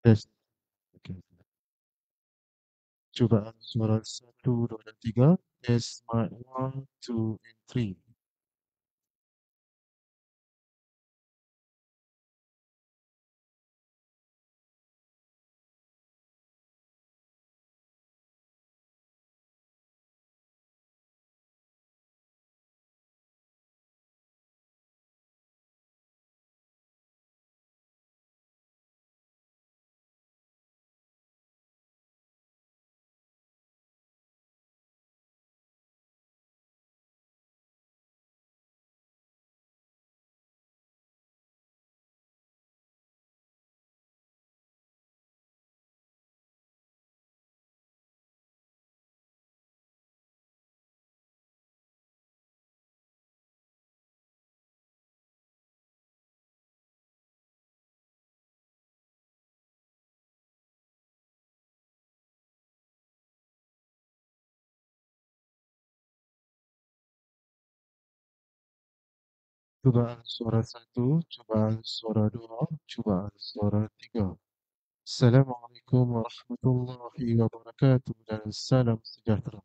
Tes. Oke. Coba suara 1, 2, dan 3. Tes mic 1, 2, and 3. Cobaan suara 1, cobaan suara 2, cobaan suara 3. Assalamualaikum warahmatullahi wabarakatuh dan salam sejahtera.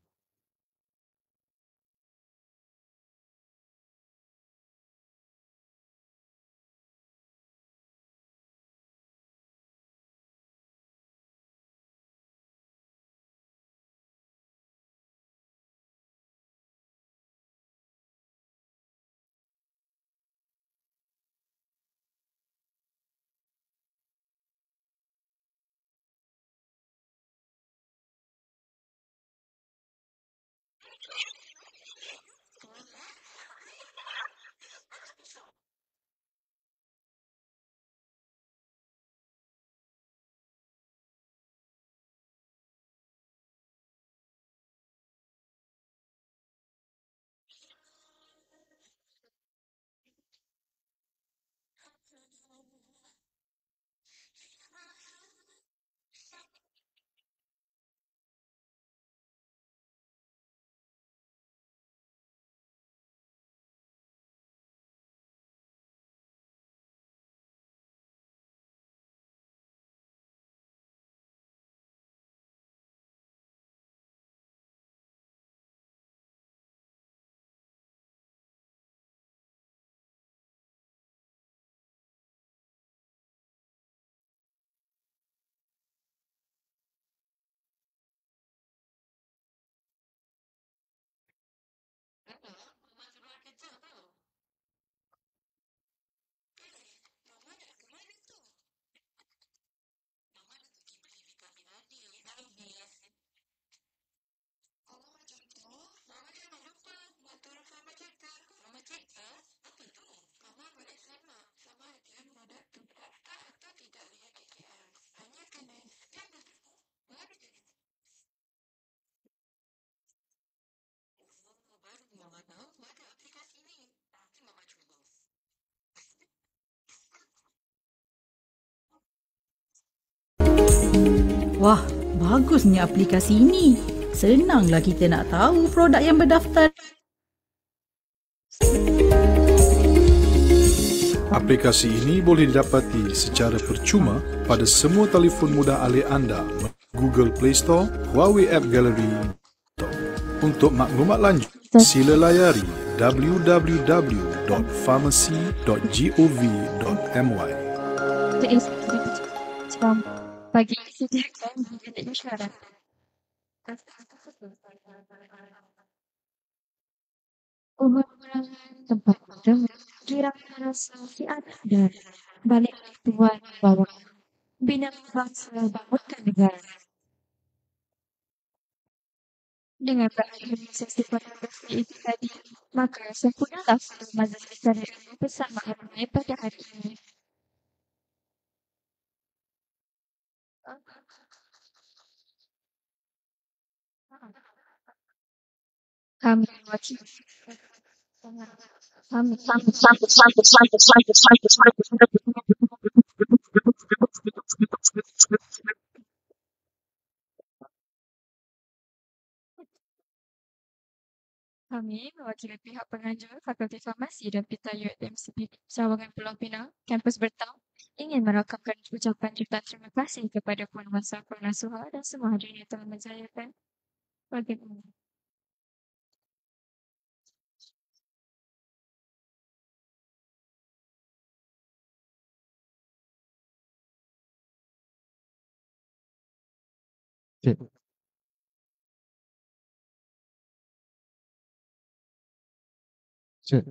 Wah, bagusnya aplikasi ini. Senanglah kita nak tahu produk yang berdaftar. Aplikasi ini boleh didapati secara percuma pada semua telefon mudah alih anda, Google Play Store, Huawei App Gallery. Untuk maklumat lanjut, sila layari www.pharmacy.gov.my. Bagi disediakan bilik mesyuarat. Pengurangan tempat bertemu kiranya rasa siap dan balik tuan bawa bina bangsa bangunkan negara. Dengan berakhirnya sesi pornografi itu tadi, maka sempurnalah majlis bicara ini bersama ramai pada hari ini. Kami mewakili kami Kami mewakili pihak penganjur Fakulti Farmasi dan Pita UiTM Sawangan Pulau Pinang, kampus Bertang, ingin merakamkan ucapan jutaan terima kasih kepada Penguasa Pengasuh dan semua hadirin yang telah menjayakan program ini. Cik. Cik.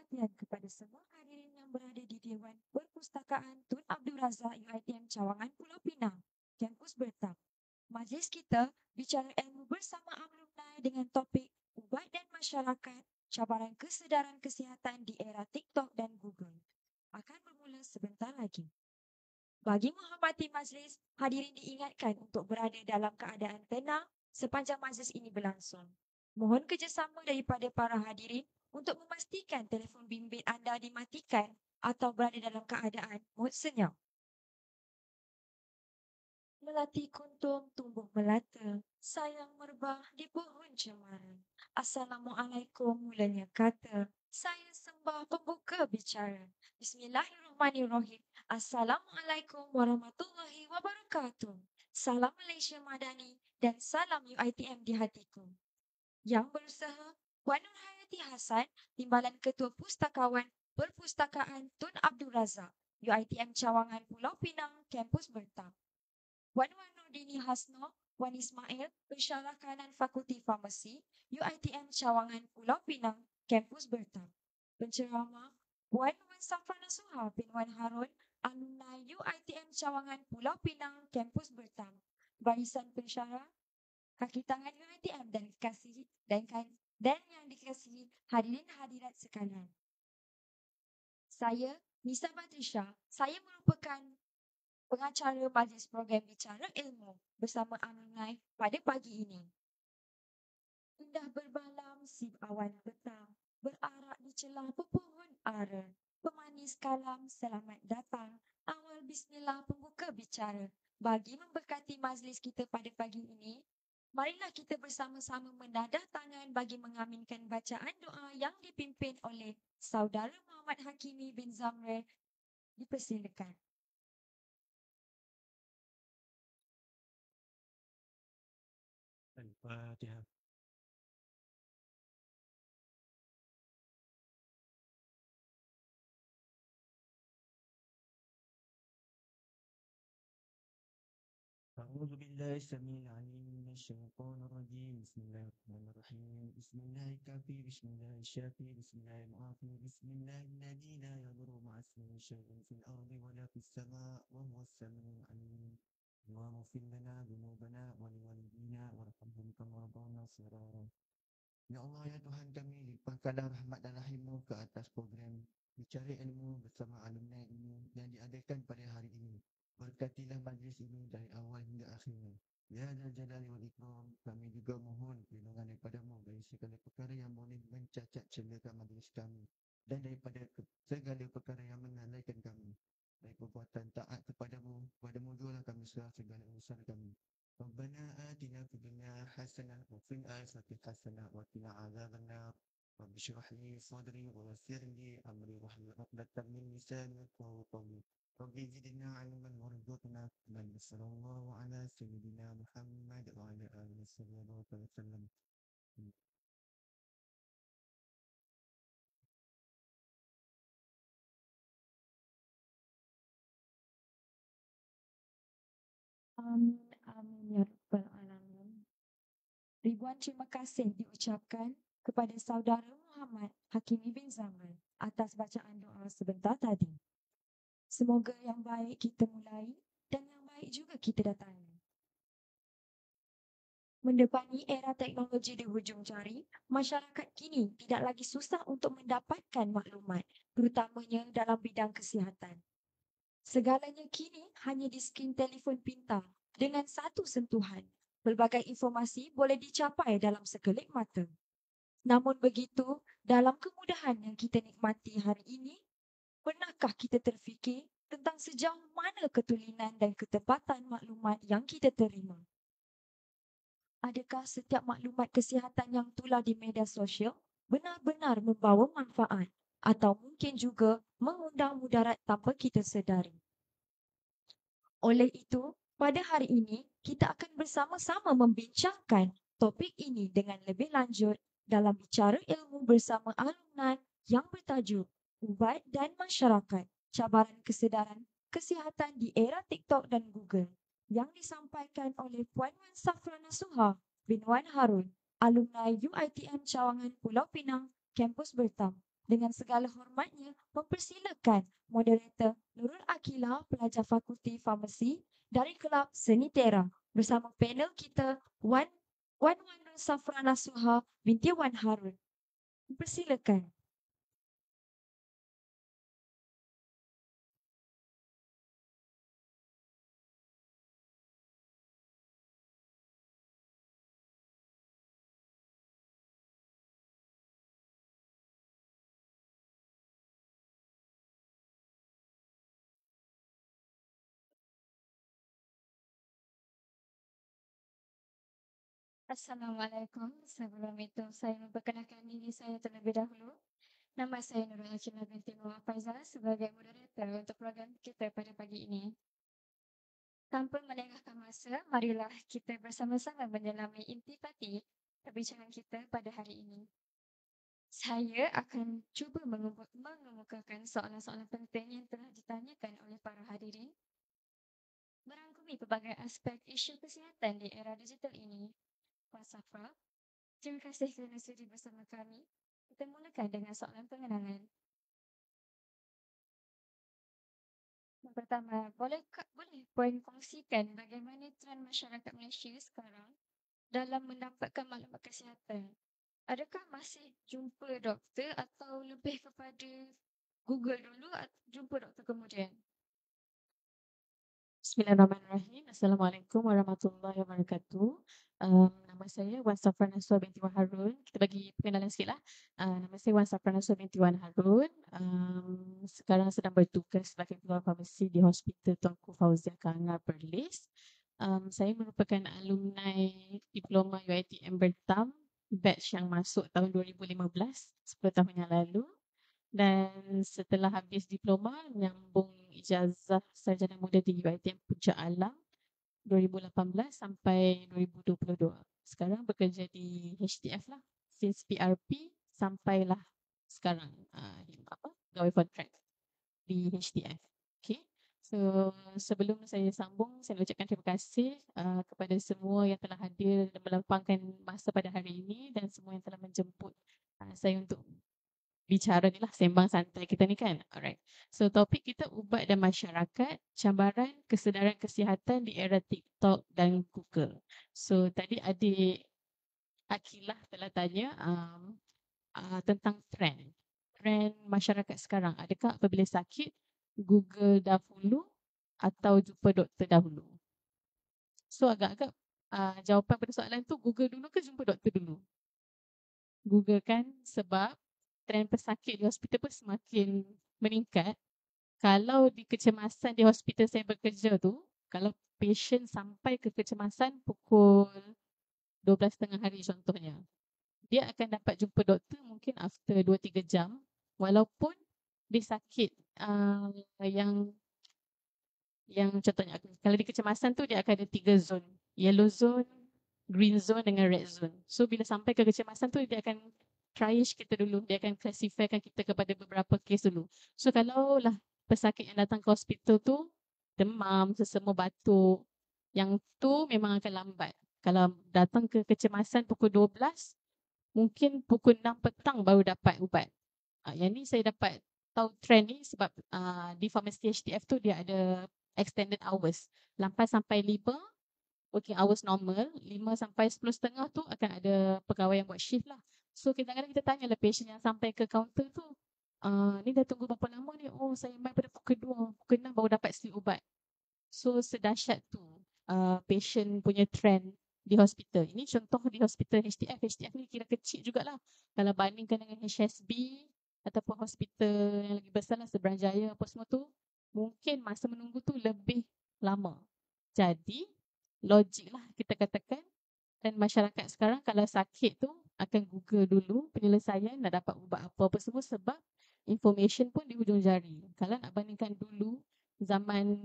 perhatian kepada semua hadirin yang berada di Dewan Perpustakaan Tun Abdul Razak UiTM Cawangan Pulau Pinang, kampus Bertam. Majlis kita bicara ilmu bersama alumni dengan topik ubat dan masyarakat, cabaran kesedaran kesihatan di era TikTok dan Google. Akan bermula sebentar lagi. Bagi menghormati majlis, hadirin diingatkan untuk berada dalam keadaan tenang sepanjang majlis ini berlangsung. Mohon kerjasama daripada para hadirin untuk memastikan telefon bimbit anda dimatikan atau berada dalam keadaan mod senyap. Melati kuntum tumbuh melata, sayang merbah di pohon cemara. Assalamualaikum mulanya kata, saya sembah pembuka bicara. Bismillahirrahmanirrahim. Assalamualaikum warahmatullahi wabarakatuh. Salam Malaysia Madani dan salam UiTM di hatiku. Yang berusaha, Puan Nur Hayati Hassan, Timbalan Ketua Pustakawan Perpustakaan Tun Abdul Razak, UiTM Cawangan Pulau Pinang, kampus Bertam. Puan Wan Nurdini Hasno, Puan Ismail, Pensyarah Kanan Fakulti Farmasi, UiTM Cawangan Pulau Pinang, kampus Bertam. Penceramah, Puan Wan Safrana Suha bin Wan Harun, alumni UiTM Cawangan Pulau Pinang, kampus Bertam. Barisan pensyarah, kaki tangan UiTM dan yang dikasihi hadirin hadirat sekalian. Saya, Nisa Batrisha, saya merupakan pengacara majlis program bicara ilmu bersama alumni pada pagi ini. Indah berbalam sib awan petang, berarak di celah pepohon ara. Pemanis kalam selamat datang, awal bismillah pembuka bicara. Bagi memberkati majlis kita pada pagi ini, marilah kita bersama-sama menadah tangan bagi mengaminkan bacaan doa yang dipimpin oleh Saudara Muhammad Hakimi bin Zamre. Dipersilakan. Al-Fatihah. أعوذ بالله السميع العليم من الشيطان الرجيم. بسم الله الرحمن الرحيم. بسم الله الكافي، بسم الله الشافي، بسم الله المعافي، بسم الله الذي لا يضر مع اسمه شيء في الأرض ولا في السماء وهو السميع العليم. اللهم اغفر لنا ذنوبنا ولوالدينا وارحمهم كما ربونا صغارا. Ya Allah, ya Tuhan kami, limpahkanlah rahmat dan rahim-Mu ke atas program Bicara Ilmu bersama alumni ini yang diadakan pada hari ini. Berkatilah majlis ini dari awal hingga akhirnya. Ya Dzal Jalali wal Ikram, kami juga mohon perlindungan daripada-Mu dari segala perkara yang boleh mencacat celakan majlis kami dan daripada segala perkara yang melalaikan kami. Dari perbuatan taat kepadamu jualah kami serah segala urusan kami. ربنا آتنا في الدنيا حسنة وفي الآخرة حسنة وقنا عذاب النار. رب اشرح لي صدري ويسر لي أمري واحلل عقدة من لساني يفقهوا قولي. رب زدنا علما وارزقنا علما. صلى الله على سيدنا محمد وعلى آله وصحبه وسلم. Amin, amin ya Rabbal Alamin. Ribuan terima kasih diucapkan kepada Saudara Muhammad Hakimi bin Zaman atas bacaan doa sebentar tadi. Semoga yang baik kita mulai dan yang baik juga kita datangi. Mendepani era teknologi di hujung jari, masyarakat kini tidak lagi susah untuk mendapatkan maklumat, terutamanya dalam bidang kesihatan. Segalanya kini hanya di skrin telefon pintar. Dengan satu sentuhan, pelbagai informasi boleh dicapai dalam sekelip mata. Namun begitu, dalam kemudahan yang kita nikmati hari ini, pernahkah kita terfikir tentang sejauh mana ketulinan dan ketepatan maklumat yang kita terima? Adakah setiap maklumat kesihatan yang tular di media sosial benar-benar membawa manfaat atau mungkin juga mengundang mudarat tanpa kita sedari? Oleh itu, pada hari ini, kita akan bersama-sama membincangkan topik ini dengan lebih lanjut dalam bicara ilmu bersama alumni yang bertajuk Ubat dan Masyarakat, Cabaran Kesedaran Kesihatan di Era TikTok dan Google yang disampaikan oleh Puan Wan Safrana Suha bin Wan Harun, alumni UiTM Cawangan Pulau Pinang, kampus Bertam. Dengan segala hormatnya, mempersilakan moderator Nurul Akila, pelajar Fakulti Farmasi dari Kelab Seni Tera bersama panel kita Wan Nur Safra Nasuha binti Wan Harun. Mempersilakan. Assalamualaikum. Sebelum itu, saya memperkenalkan diri saya terlebih dahulu. Nama saya Nurul Akila binti Muhammad Faizal sebagai moderator untuk program kita pada pagi ini. Tanpa melengahkan masa, marilah kita bersama-sama menyelami intipati perbincangan kita pada hari ini. Saya akan cuba mengemukakan soalan-soalan penting yang telah ditanyakan oleh para hadirin, merangkumi pelbagai aspek isu kesihatan di era digital ini. Puan Safra, terima kasih kerana sudi bersama kami. Kita mulakan dengan soalan pengenalan. Yang pertama, boleh Puan kongsikan bagaimana trend masyarakat Malaysia sekarang dalam mendapatkan maklumat kesihatan? Adakah masih jumpa doktor atau lebih kepada Google dulu atau jumpa doktor kemudian? Bismillahirrahmanirrahim. Assalamualaikum warahmatullahi wabarakatuh. Nama saya Wan Safra Nasuha binti Wan Harun. Kita bagi perkenalan sikit lah. Nama saya Wan Safra Nasuha binti Wan Harun. Sekarang sedang bertugas sebagai pegawai farmasi di Hospital Tuanku Fauzia Kangar, Perlis. Saya merupakan alumni Diploma UiTM Bertam, batch yang masuk tahun 2015, 10 tahun yang lalu. Dan setelah habis diploma, menyambung ijazah sarjana muda di UiTM Puncak Alam 2018 sampai 2022. Sekarang bekerja di HTF lah, since PRP sampailah sekarang pegawai kontrak di HTF. Okay. So sebelum saya sambung, saya ucapkan terima kasih kepada semua yang telah hadir dan melapangkan masa pada hari ini dan semua yang telah menjemput saya untuk bicara ni lah, sembang santai kita ni kan. Alright. So topik kita ubat dan masyarakat, cabaran kesedaran kesihatan di era TikTok dan Google. So tadi adik Akilah telah tanya tentang trend masyarakat sekarang. Adakah apabila sakit Google dahulu atau jumpa doktor dahulu? So agak-agak jawapan pada soalan tu, Google dulu ke jumpa doktor dulu? Google kan, sebab trend pesakit di hospital pun semakin meningkat. Kalau di kecemasan di hospital saya bekerja tu, kalau patient sampai ke kecemasan pukul 12.30 hari contohnya, dia akan dapat jumpa doktor mungkin after 2-3 jam, walaupun dia sakit yang contohnya kalau di kecemasan tu dia akan ada 3 zone, yellow zone, green zone dengan red zone. So bila sampai ke kecemasan tu dia akan triage kita dulu, dia akan classifykan kita kepada beberapa kes dulu. So kalau lah pesakit yang datang ke hospital tu demam, sesama batuk, yang tu memang akan lambat. Kalau datang ke kecemasan pukul 12, mungkin pukul 6 petang baru dapat ubat. Yang ni saya dapat tahu trend ni sebab di farmasi HTF tu dia ada extended hours. 8 sampai 5 working hours normal, 5 sampai 10.30 tu akan ada pegawai yang buat shift lah. So kadang-kadang kita tanya lah patient yang sampai ke kaunter tu, ni dah tunggu berapa lama ni? Oh, saya main pada pukul 2, pukul 6 baru dapat slip ubat. So sedahsyat tu patient punya trend di hospital. Ini contoh di hospital HTF. HTF ni kira kecil jugalah. Kalau bandingkan dengan HSB ataupun hospital yang lagi besar lah, Seberang apa semua tu, mungkin masa menunggu tu lebih lama. Jadi logik lah kita katakan, dan masyarakat sekarang kalau sakit tu akan Google dulu penyelesaian, nak dapat ubat apa-apa semua, sebab information pun di hujung jari. Kalau nak bandingkan dulu zaman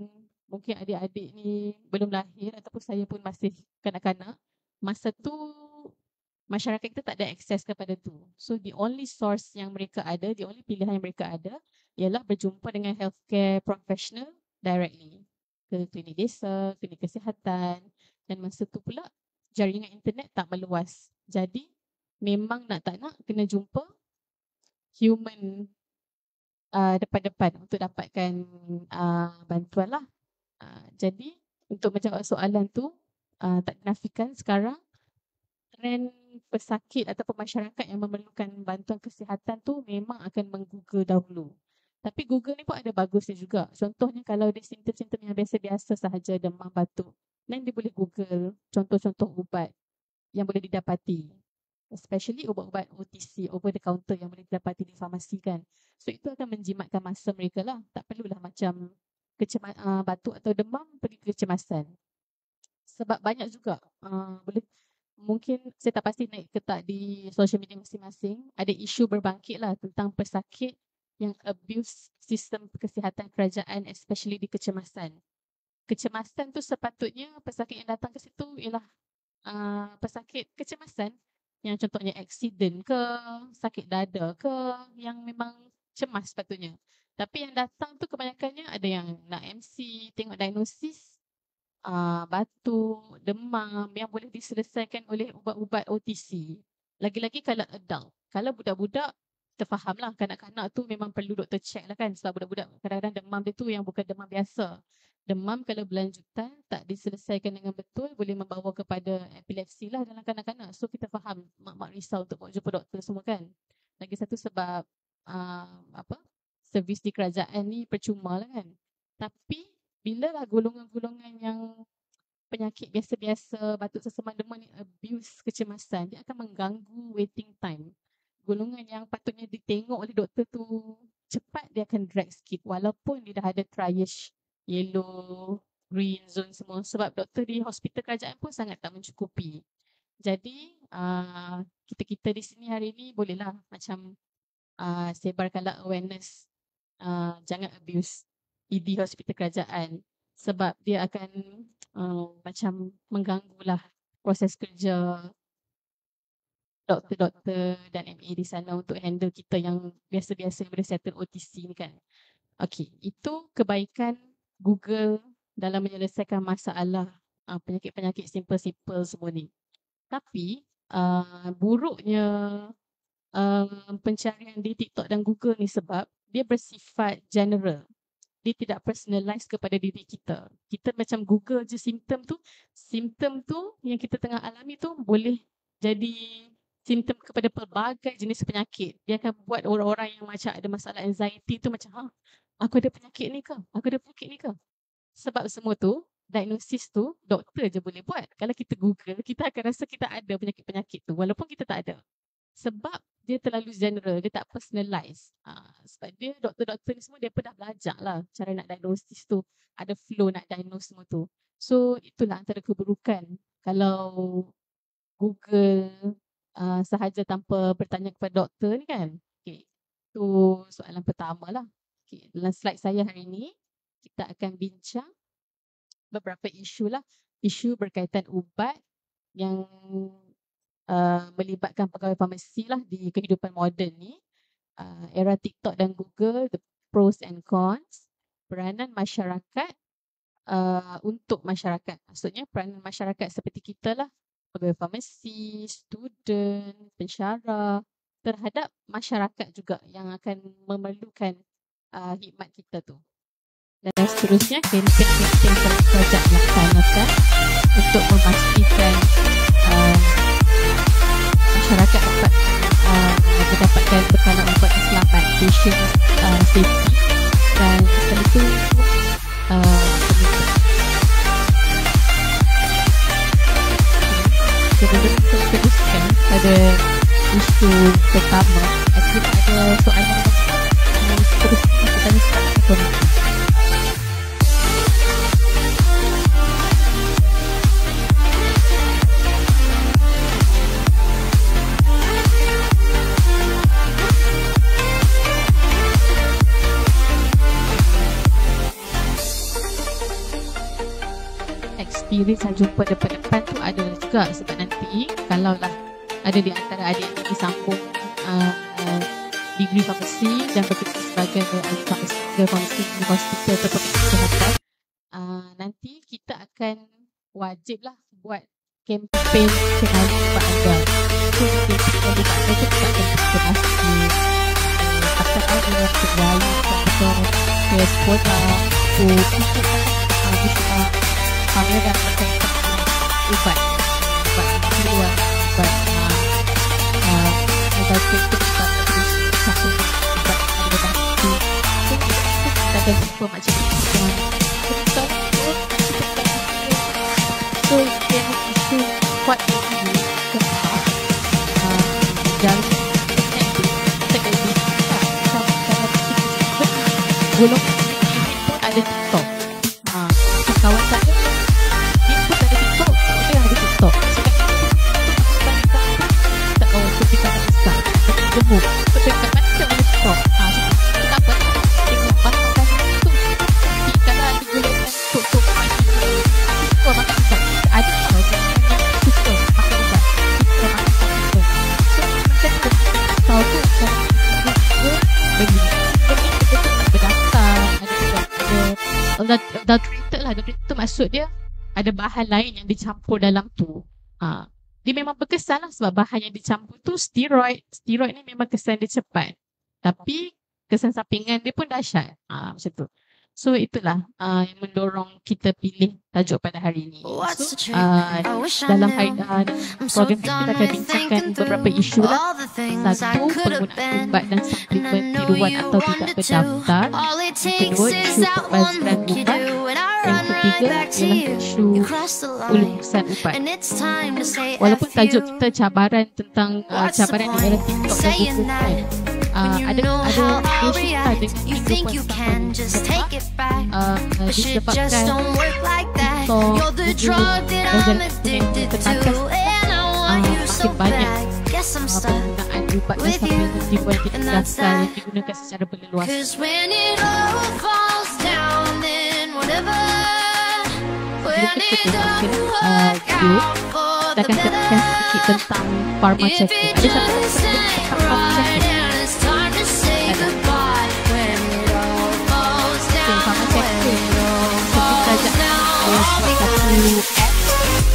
mungkin adik-adik ni belum lahir ataupun saya pun masih kanak-kanak, masa tu masyarakat kita tak ada akses kepada tu. So the only source yang mereka ada, the only pilihan yang mereka ada ialah berjumpa dengan healthcare professional directly, ke klinik desa, klinik kesihatan. Dan masa tu pula jaringan internet tak meluas. Jadi memang nak tak nak kena jumpa human depan-depan untuk dapatkan bantuan lah. Jadi untuk menjawab soalan tu, tak dinafikan sekarang trend pesakit ataupun masyarakat yang memerlukan bantuan kesihatan tu memang akan meng-Google dahulu. Tapi Google ni pun ada bagusnya juga. Contohnya kalau dia simptom-simptom yang biasa-biasa sahaja, demam, batuk, then dia boleh Google contoh-contoh ubat yang boleh didapati. Especially ubat-ubat OTC, over the counter yang boleh didapati di farmasi kan. So itu akan menjimatkan masa mereka lah. Tak perlulah macam batuk atau demam pergi kecemasan. Sebab banyak juga boleh, mungkin saya tak pasti naik ke tak di social media masing-masing, ada isu berbangkit lah tentang pesakit yang abuse sistem kesihatan kerajaan, especially di kecemasan. Kecemasan tu sepatutnya pesakit yang datang ke situ ialah pesakit kecemasan yang contohnya accident ke, sakit dada ke, yang memang cemas sepatutnya. Tapi yang datang tu kebanyakannya ada yang nak MC, tengok diagnosis, batuk, demam yang boleh diselesaikan oleh ubat-ubat OTC. Lagi-lagi kalau adult. Kalau budak-budak, kita faham lah kanak-kanak tu memang perlu doktor check lah kan. Sebab budak-budak kadang-kadang demam dia tu yang bukan demam biasa. Demam kalau berlanjutan tak diselesaikan dengan betul boleh membawa kepada epilepsi lah dalam kanak-kanak. So kita faham mak-mak risau untuk jumpa doktor semua kan. Lagi satu sebab servis di kerajaan ni percuma lah kan. Tapi bila lah golongan-golongan yang penyakit biasa-biasa, batuk seseman, demam ni abuse kecemasan, dia akan mengganggu waiting time. Golongan yang patutnya ditengok oleh doktor tu cepat, dia akan drag sikit walaupun dia dah ada triage yellow, green zone semua. Sebab doktor di hospital kerajaan pun sangat tak mencukupi. Jadi kita-kita di sini hari ni bolehlah macam sebarkanlah awareness, jangan abuse ED hospital kerajaan sebab dia akan macam mengganggulah proses kerja doktor-doktor dan MA di sana untuk handle kita yang biasa-biasa yang boleh settle OTC ni kan. Okey, itu kebaikan Google dalam menyelesaikan masalah penyakit-penyakit simple-simple semua ni. Tapi buruknya pencarian di TikTok dan Google ni sebab dia bersifat general. Dia tidak personalize kepada diri kita. Kita macam Google je simptom tu yang kita tengah alami tu boleh jadi simptom kepada pelbagai jenis penyakit. Dia akan buat orang-orang yang macam ada masalah anxiety tu macam, aku ada penyakit ni ke? Aku ada penyakit ni ke? Sebab semua tu, diagnosis tu, doktor je boleh buat. Kalau kita Google, kita akan rasa kita ada penyakit-penyakit tu walaupun kita tak ada. Sebab dia terlalu general, dia tak personalize. Sebab dia doktor-doktor ni semua dia pun dah belajar lah cara nak diagnosis tu. Ada flow nak diagnose semua tu. So itulah antara keburukan kalau Google sahaja tanpa bertanya kepada doktor ni kan. Okay. Itu soalan pertama lah. Okay. Dalam slide saya hari ni, kita akan bincang beberapa isu lah. Isu berkaitan ubat yang melibatkan pegawai farmasi lah di kehidupan moden ni. Era TikTok dan Google, the pros and cons. Peranan masyarakat untuk masyarakat. Maksudnya peranan masyarakat seperti kita lah. Pegawai farmasi, student, pensyarah terhadap masyarakat juga yang akan memerlukan khidmat kita tu. Dan seterusnya kempen-kempen kerajaan laksanakan untuk memastikan masyarakat dapat mendapatkan bekalan ubat yang selamat, patient safety, dan setelah itu sebelum kita teruskan pada isu pertama, kita ada soalan yang seterusnya kita tanya sekarang. Experience yang jumpa depan-depan tu ada juga sebab nanti kalaulah ada di antara adik yang disambung degree farmasi dan bekerja sebagai ahli farmasi di hospital atau kesihatan, nanti kita akan wajiblah buat kempen kenali ubat anda. So kempen ubat anda tu kita akan informasi sekolah untuk pameran berkaitan ubat keluar ubat ubat untuk kita terus satu ubat ada batu kita akan jumpa macam itu so dia itu kuat ini sebab dan belum ada TikTok. Kawan saya dia pun ada TikTok, dia yang ada TikTok. Tak tahu tu kita nak besar, gemuk. Betul kan macam ada TikTok. Kita apa? Tengok makan tu. Kalau ada gula tuk suka makan ubat. Ada tahu suka makan ubat. Suka makan ubat. So macam tahu tu beli. Doctor maksud dia ada bahan lain yang dicampur dalam tu. Dia memang berkesan lah sebab bahan yang dicampur tu steroid. Steroid ni memang kesan dia cepat. Tapi kesan sampingan dia pun dahsyat. Macam tu. So itulah yang mendorong kita pilih tajuk pada hari ini. So, dalam program kita akan bincangkan beberapa isu lah. Satu, penggunaan ubat dan suplemen tiruan atau tidak berdaftar. Yang kedua, isu pembazran ubat. Yang ketiga ialah isu pelulusan ubat. Walaupun tajuk kita cabaran tentang cabaran di era TikTok dan Google kan. Ada isu dengan 3.8 disebabkan TikTok, Google dan terbatas makin banyak penggunaan ubat dan suplemen tiruan tidak berdaftar yang digunakan secara berleluasa. Sebelum kita mulakan video, kita akan terangkan sedikit tentang Pharma Checker. Ada siapa yang pernah dengar Pharma Checker? Pharma Checker kita buat satu app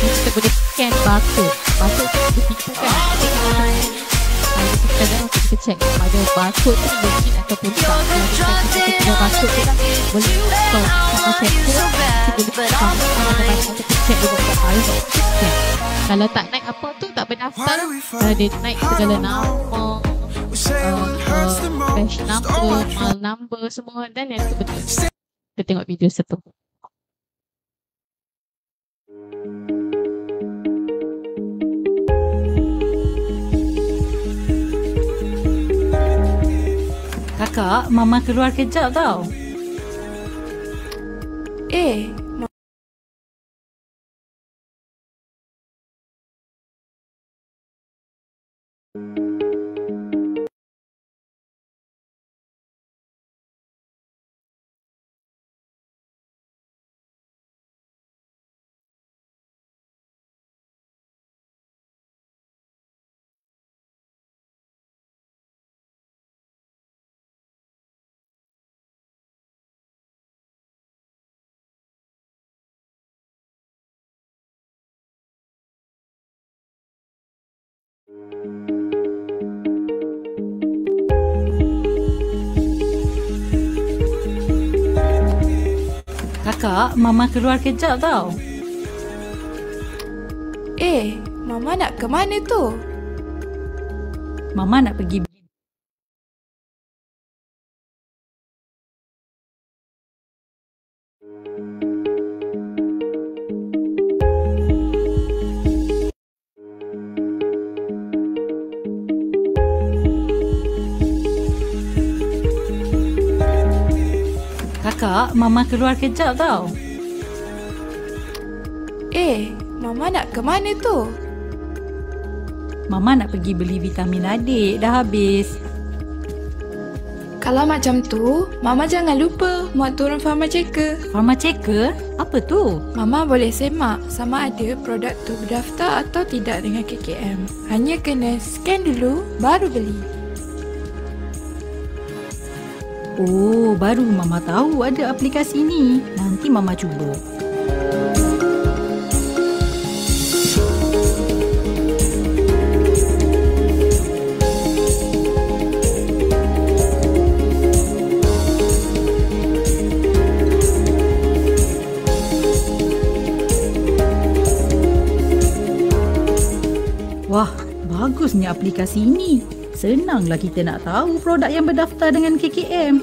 kita boleh scan barcode. Barcode tu kita tipu kan. Kadang-kadang kita check ada barcode tu legit ataupun tak. Kita tipu barcode tu lah boleh install Pharma Checker. Kita boleh kita check beberapa hari scan. Kalau tak naik apa tu tak berdaftar, dia naik segala nama, batch number, mal number semua dan yang tu betul. Kita tengok video satu. Kakak, Mama keluar kejap tau. Kakak, Mama keluar kejap tau. Mama nak ke mana tu? Mama nak pergi. Kakak, Mama keluar kejap tau. Mama nak ke mana tu? Mama nak pergi beli vitamin adik, dah habis. Kalau macam tu, Mama jangan lupa muat turun Pharma Checker. Pharma Checker? Apa tu? Mama boleh semak sama ada produk tu berdaftar atau tidak dengan KKM. Hanya kena scan dulu, baru beli. Oh, baru Mama tahu ada aplikasi ni. Nanti Mama cuba. bagusnya aplikasi ini. Senanglah kita nak tahu produk yang berdaftar dengan KKM.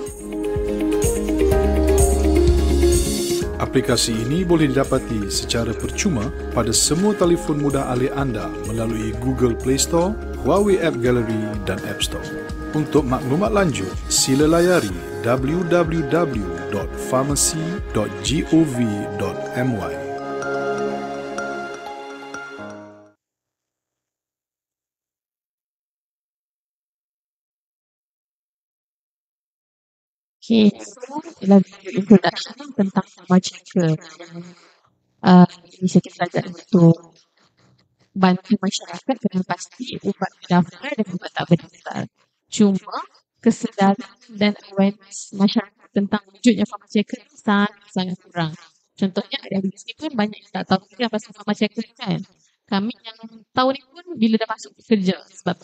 Aplikasi ini boleh didapati secara percuma pada semua telefon mudah alih anda melalui Google Play Store, Huawei App Gallery dan App Store. Untuk maklumat lanjut, sila layari www.pharmacy.gov.my. Okay, so ialah video introduction tentang pharmaceutical. Ini saya belajar untuk bantu masyarakat dengan pasti ubat berdaftar dan ubat tak berdaftar. Cuma kesedaran dan awareness masyarakat tentang wujudnya pharmaceutical sangat-sangat kurang. Contohnya ada di sini pun banyak yang tak tahu juga pasal pharmaceutical kan. Kami yang tahu ni pun bila dah masuk kerja sebab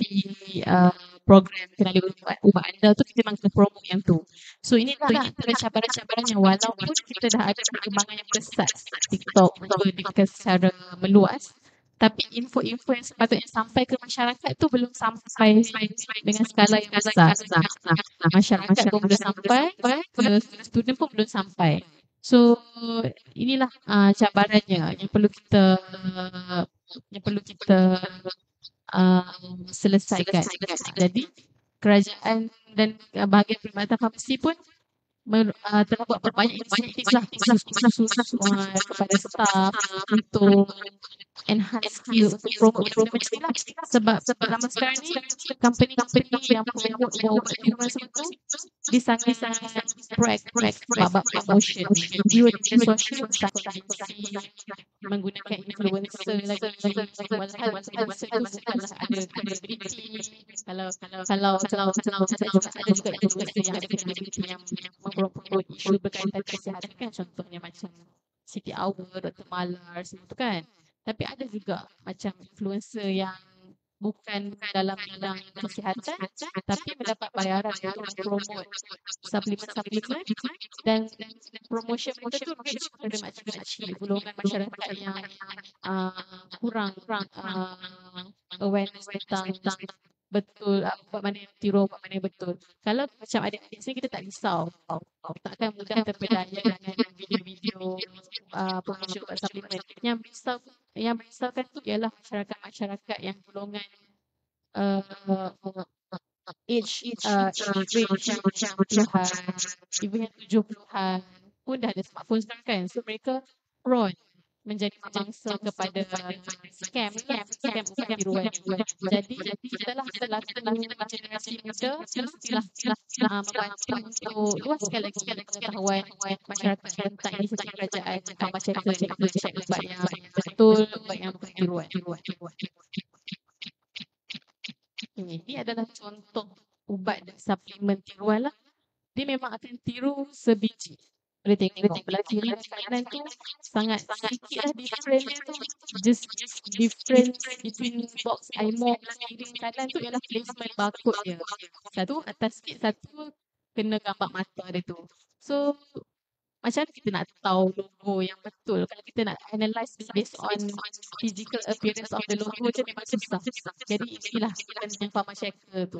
program kenali ubat anda tu kita memang kena promote yang tu. So inilah antara cabaran-cabaran yang walaupun kita dah ada perkembangan yang pesat TikTok berdikkat secara meluas, tapi info-info yang sepatutnya sampai ke masyarakat tu belum sampai dengan skala yang besar. Masyarakat pun belum sampai, ke student pun belum sampai. So inilah cabarannya yang perlu kita selesaikan. Jadi kerajaan dan bahagian perkhidmatan farmasi pun telah buat banyak inisiatif lah khusus kepada staff untuk enhance skill untuk promote ni lah. Sebab lama sekarang ni company yang promote ubat di rumah semua tu dia sangat proactive bab promotion video di media sosial, menggunakan influencer lagi walhal influencer tu bukanlah ada credibility. Kalau ada juga influencer yang ada credibility yang mempromote isu berkaitan kesihatan kan, contohnya macam Siti Awal, Dr. Malar semua tu kan. Tapi ada juga macam influencer yang bukan dalam bidang kesihatan tapi mendapat bayaran untuk promote suplemen dan promotion mereka tu mungkin pada makcik-makcik golongan masyarakat yang kurang awareness tentang betul buat mana yang tiru, buat mana yang betul. Kalau macam adik-adik sini kita tak risau, takkan mudah terpedaya dengan video-video promotion buat suplemen. Yang merisaukan tu ialah masyarakat yang golongan age range yang 60-an, even yang 70-an pun dah ada smartphone sekarang kan. So mereka prone menjadi mangsa kepada scam tiruan. Jadi kita lah selaku generasi muda mestilah membantu untuk luaskan lagi pengetahuan masyarakat tentang inisiatif kerajaan tentang masyarakat cek ubat yang betul, ubat yang bukan tiruan. Ini adalah contoh ubat dan suplemen tiruan lah. Dia memang akan tiru sebiji. Boleh tengok pelajaran sekarang tu sangat sikit lah different dia tu. Just difference between box iMob kiri kanan tu ialah placement barcode dia. Satu atas sikit, satu kena gambar mata dia tu. So macam mana kita nak tahu logo yang betul? Kalau kita nak analyse based on physical appearance of the logo macam memang susah. Jadi inilah yang pharmaceutical tu.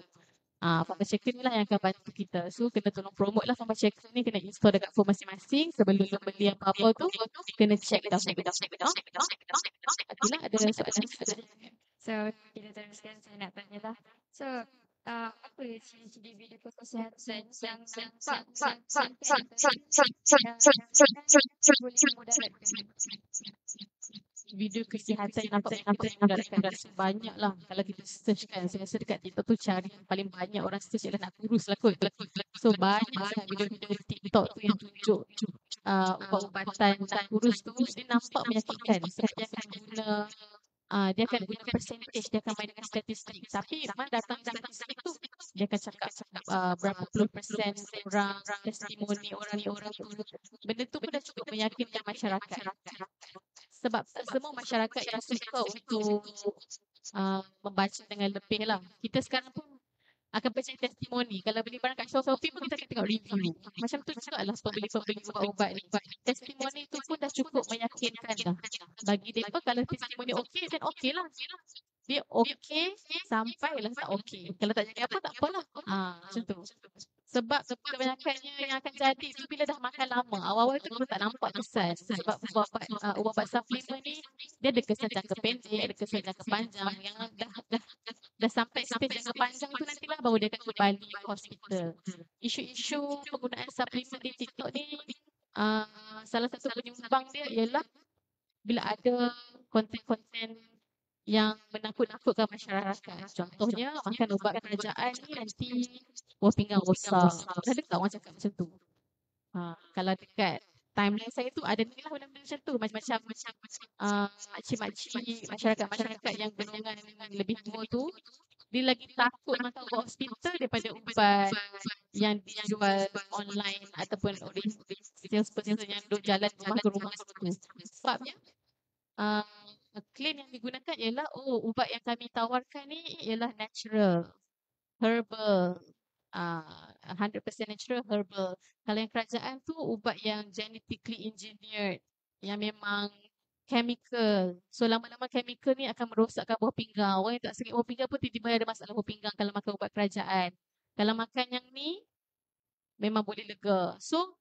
Pharmaceutical ni lah yang akan bantu kita. So kena tolong promote lah pharmaceutical ni, kena install dekat phone masing-masing. Sebelum beli apa-apa tu kena check dah. Itulah ada soalan. So kita teruskan, saya nak tanya lah. So apa ciri-ciri video kesihatan yang boleh mudaratkan? Video kesihatan yang nampak mudaratkan banyak lah. Kalau kita search kan, saya rasa dekat TikTok tu cari yang paling banyak orang search ialah nak kurus lah kot. So banyak sangat video-video TikTok tu yang tunjuk ubat-ubatan nak kurus tu, dia nampak menyakitkan sebab dia akan guna percentage, dia akan main dengan statistik. Tapi mana datang statistik tu, dia akan cakap berapa puluh persen orang, testimoni orang tu. Benda tu pun dah cukup meyakinkan masyarakat. Sebab semua masyarakat yang suka untuk membaca dengan lebih lah. Kita sekarang pun akan percaya testimoni. Kalau beli barang kat Shopee pun kita akan tengok review. Macam tu juga lah pembeli-pembeli ubat-ubat ni. Testimoni tu pun dah cukup meyakinkan dah. Bagi mereka kalau testimoni okey, then okey lah. Dia okey sampailah tak okey. Kalau tak jadi apa, tak apalah. Macam tu. Sebab kebanyakannya yang akan jadi tu bila dah makan lama. Awal-awal tu kita tak nampak kesan. Sebab ubat-ubat suplemen ni dia ada kesan jangka pendek, ada kesan jangka panjang. Yang dah sampai stage jangka panjang tu nantilah baru dia akan kembali ke hospital. Isu-isu penggunaan suplemen di TikTok ni salah satu penyumbang dia ialah bila ada konten-konten yang menakut-nakutkan masyarakat. Contohnya makan ubat kerajaan ni nanti buah pinggang rosak. Pernah dengar orang cakap macam tu? Kalau dekat timeline saya tu ada ni lah benda-benda macam tu. Macam-macam makcik-makcik, masyarakat-masyarakat yang golongan lebih tua tu, dia lagi takut makan ubat hospital daripada ubat yang dijual online ataupun oleh salesperson yang duduk jalan rumah ke rumah tu. Sebabnya klaim yang digunakan ialah ubat yang kami tawarkan ni ialah natural, herbal, 100% natural, herbal. Kalau yang kerajaan tu ubat yang genetically engineered, yang memang chemical. So lama-lama chemical ni akan merosakkan buah pinggang. Orang yang tak sakit buah pinggang pun tiba-tiba ada masalah buah pinggang kalau makan ubat kerajaan. Kalau makan yang ni memang boleh lega. So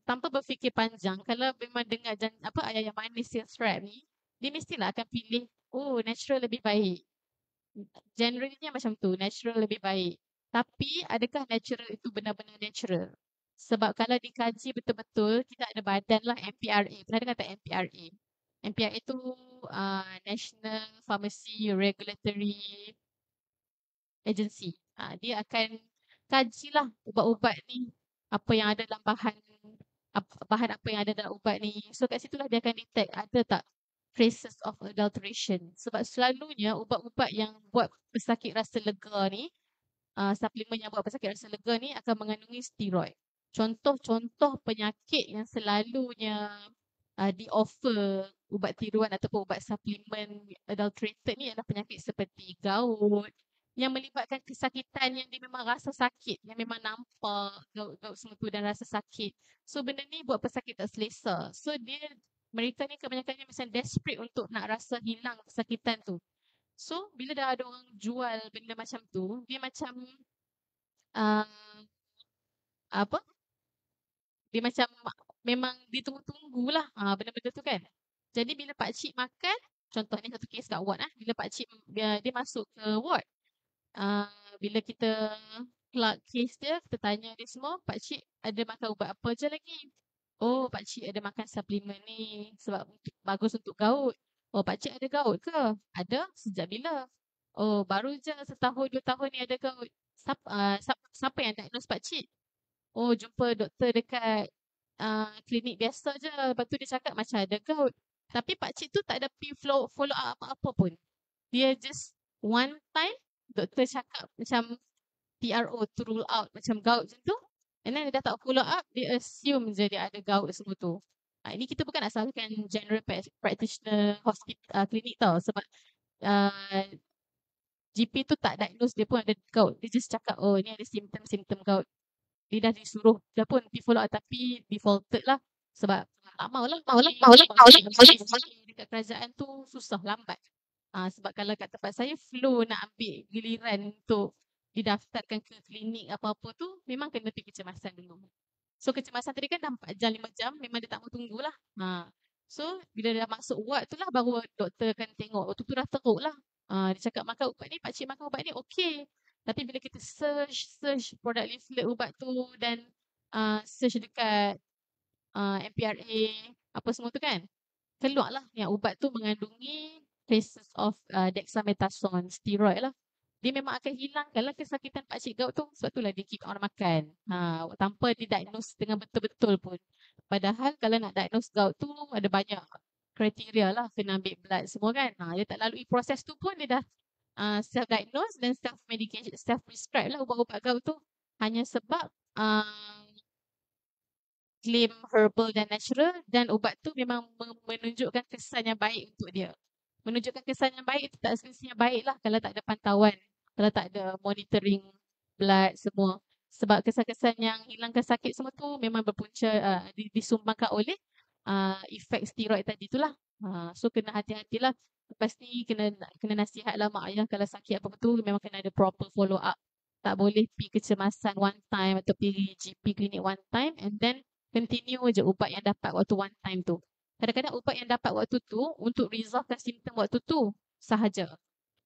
tanpa berfikir panjang, kalau memang dengar ayat yang manis sales rep ni, dia mestilah akan pilih natural lebih baik. Generally macam tu, natural lebih baik. Tapi adakah natural itu benar-benar natural? Sebab kalau dikaji betul-betul, kita ada badan lah MPRA. Pernah dengar tak MPRA? MPRA tu National Pharmacy Regulatory Agency. Dia akan kajilah ubat-ubat ni, apa yang ada dalam bahan apa yang ada dalam ubat ni. So kat situlah dia akan detect ada tak traces of adulteration. Sebab selalunya ubat-ubat yang buat pesakit rasa lega ni, suplemen yang buat pesakit rasa lega ni akan mengandungi steroid. Contoh-contoh penyakit yang selalunya di-offer ubat tiruan ataupun ubat suplemen adulterated ni adalah penyakit seperti gout, yang melibatkan kesakitan yang dia memang rasa sakit, yang memang nampak gout semua tu dan rasa sakit. So benda ni buat pesakit tak selesa. So mereka ni kebanyakannya macam desperate untuk nak rasa hilang kesakitan tu. So bila dah ada orang jual benda macam tu, dia macam dia macam memang ditunggu-tunggulah benda-benda tu kan. Jadi bila pakcik makan, contoh ni satu kes kat ward bila pakcik dia masuk ke ward, bila kita plug case dia, kita tanya dia semua, pakcik ada makan ubat apa je lagi? Pakcik ada makan suplemen ni sebab bagus untuk gout. Pakcik ada gout ke? Ada. Sejak bila? Baru je setahun 2 tahun ni ada gout. Siapa yang diagnose pakcik? Jumpa doktor dekat klinik biasa je. Lepas tu dia cakap macam ada gout. Tapi pakcik tu tak ada follow up apa-apa pun. Dia just one time doktor cakap macam PRO to rule out macam gout macam tu. And then dia dah tak follow up, dia assume je dia ada gout semua tu. Ini kita bukan nak salahkan general practitioner hospital klinik tau. Sebab GP tu tak diagnose dia pun ada gout. Dia just cakap ni ada simptom gout. Dia dah disuruh, dia pun pergi follow up tapi defaulted lah. Sebab tak maulah. Dekat kerajaan tu susah, lambat. Sebab kalau kat tempat saya flow nak ambil giliran untuk didaftarkan ke klinik apa-apa tu memang kena pergi kecemasan dulu. So kecemasan tadi kan dah 4 jam 5 jam memang dia tak mau tunggulah. So bila dah masuk ward tu lah baru doktor akan tengok. Waktu tu dah teruk lah. Dia cakap makan ubat ni, pakcik makan ubat ni okey. Tapi bila kita search produk leaflet ubat tu dan search dekat MPRA apa semua tu kan, keluarlah yang ubat tu mengandungi traces of dexamethasone, steroid lah. Dia memang akan hilangkanlah kesakitan pakcik gout tu. Sebab itulah dia keep on makan. Tanpa didiagnose dengan betul-betul pun. Padahal kalau nak diagnose gout tu ada banyak kriteria lah. Kena ambil blood semua kan. Dia tak lalui proses tu pun dia dah self-diagnose dan self-medication, self-prescribe lah ubat-ubat gout tu. Hanya sebab claim herbal dan natural dan ubat tu memang menunjukkan kesan yang baik untuk dia. Menunjukkan kesan yang baik itu tak semestinya baik lah kalau tak ada pantauan. Kalau tak ada monitoring blood semua. Sebab kesan-kesan yang hilangkan sakit semua tu memang berpunca disumbangkan oleh efek steroid tadi tu lah. So kena hati-hatilah. Lepas ni kena nasihat lah mak ayah kalau sakit apa tu memang kena ada proper follow up. Tak boleh pergi kecemasan one time atau pergi GP klinik one time and then continue je ubat yang dapat waktu one time tu. Kadang-kadang ubat yang dapat waktu tu untuk resolvekan simptom waktu tu sahaja.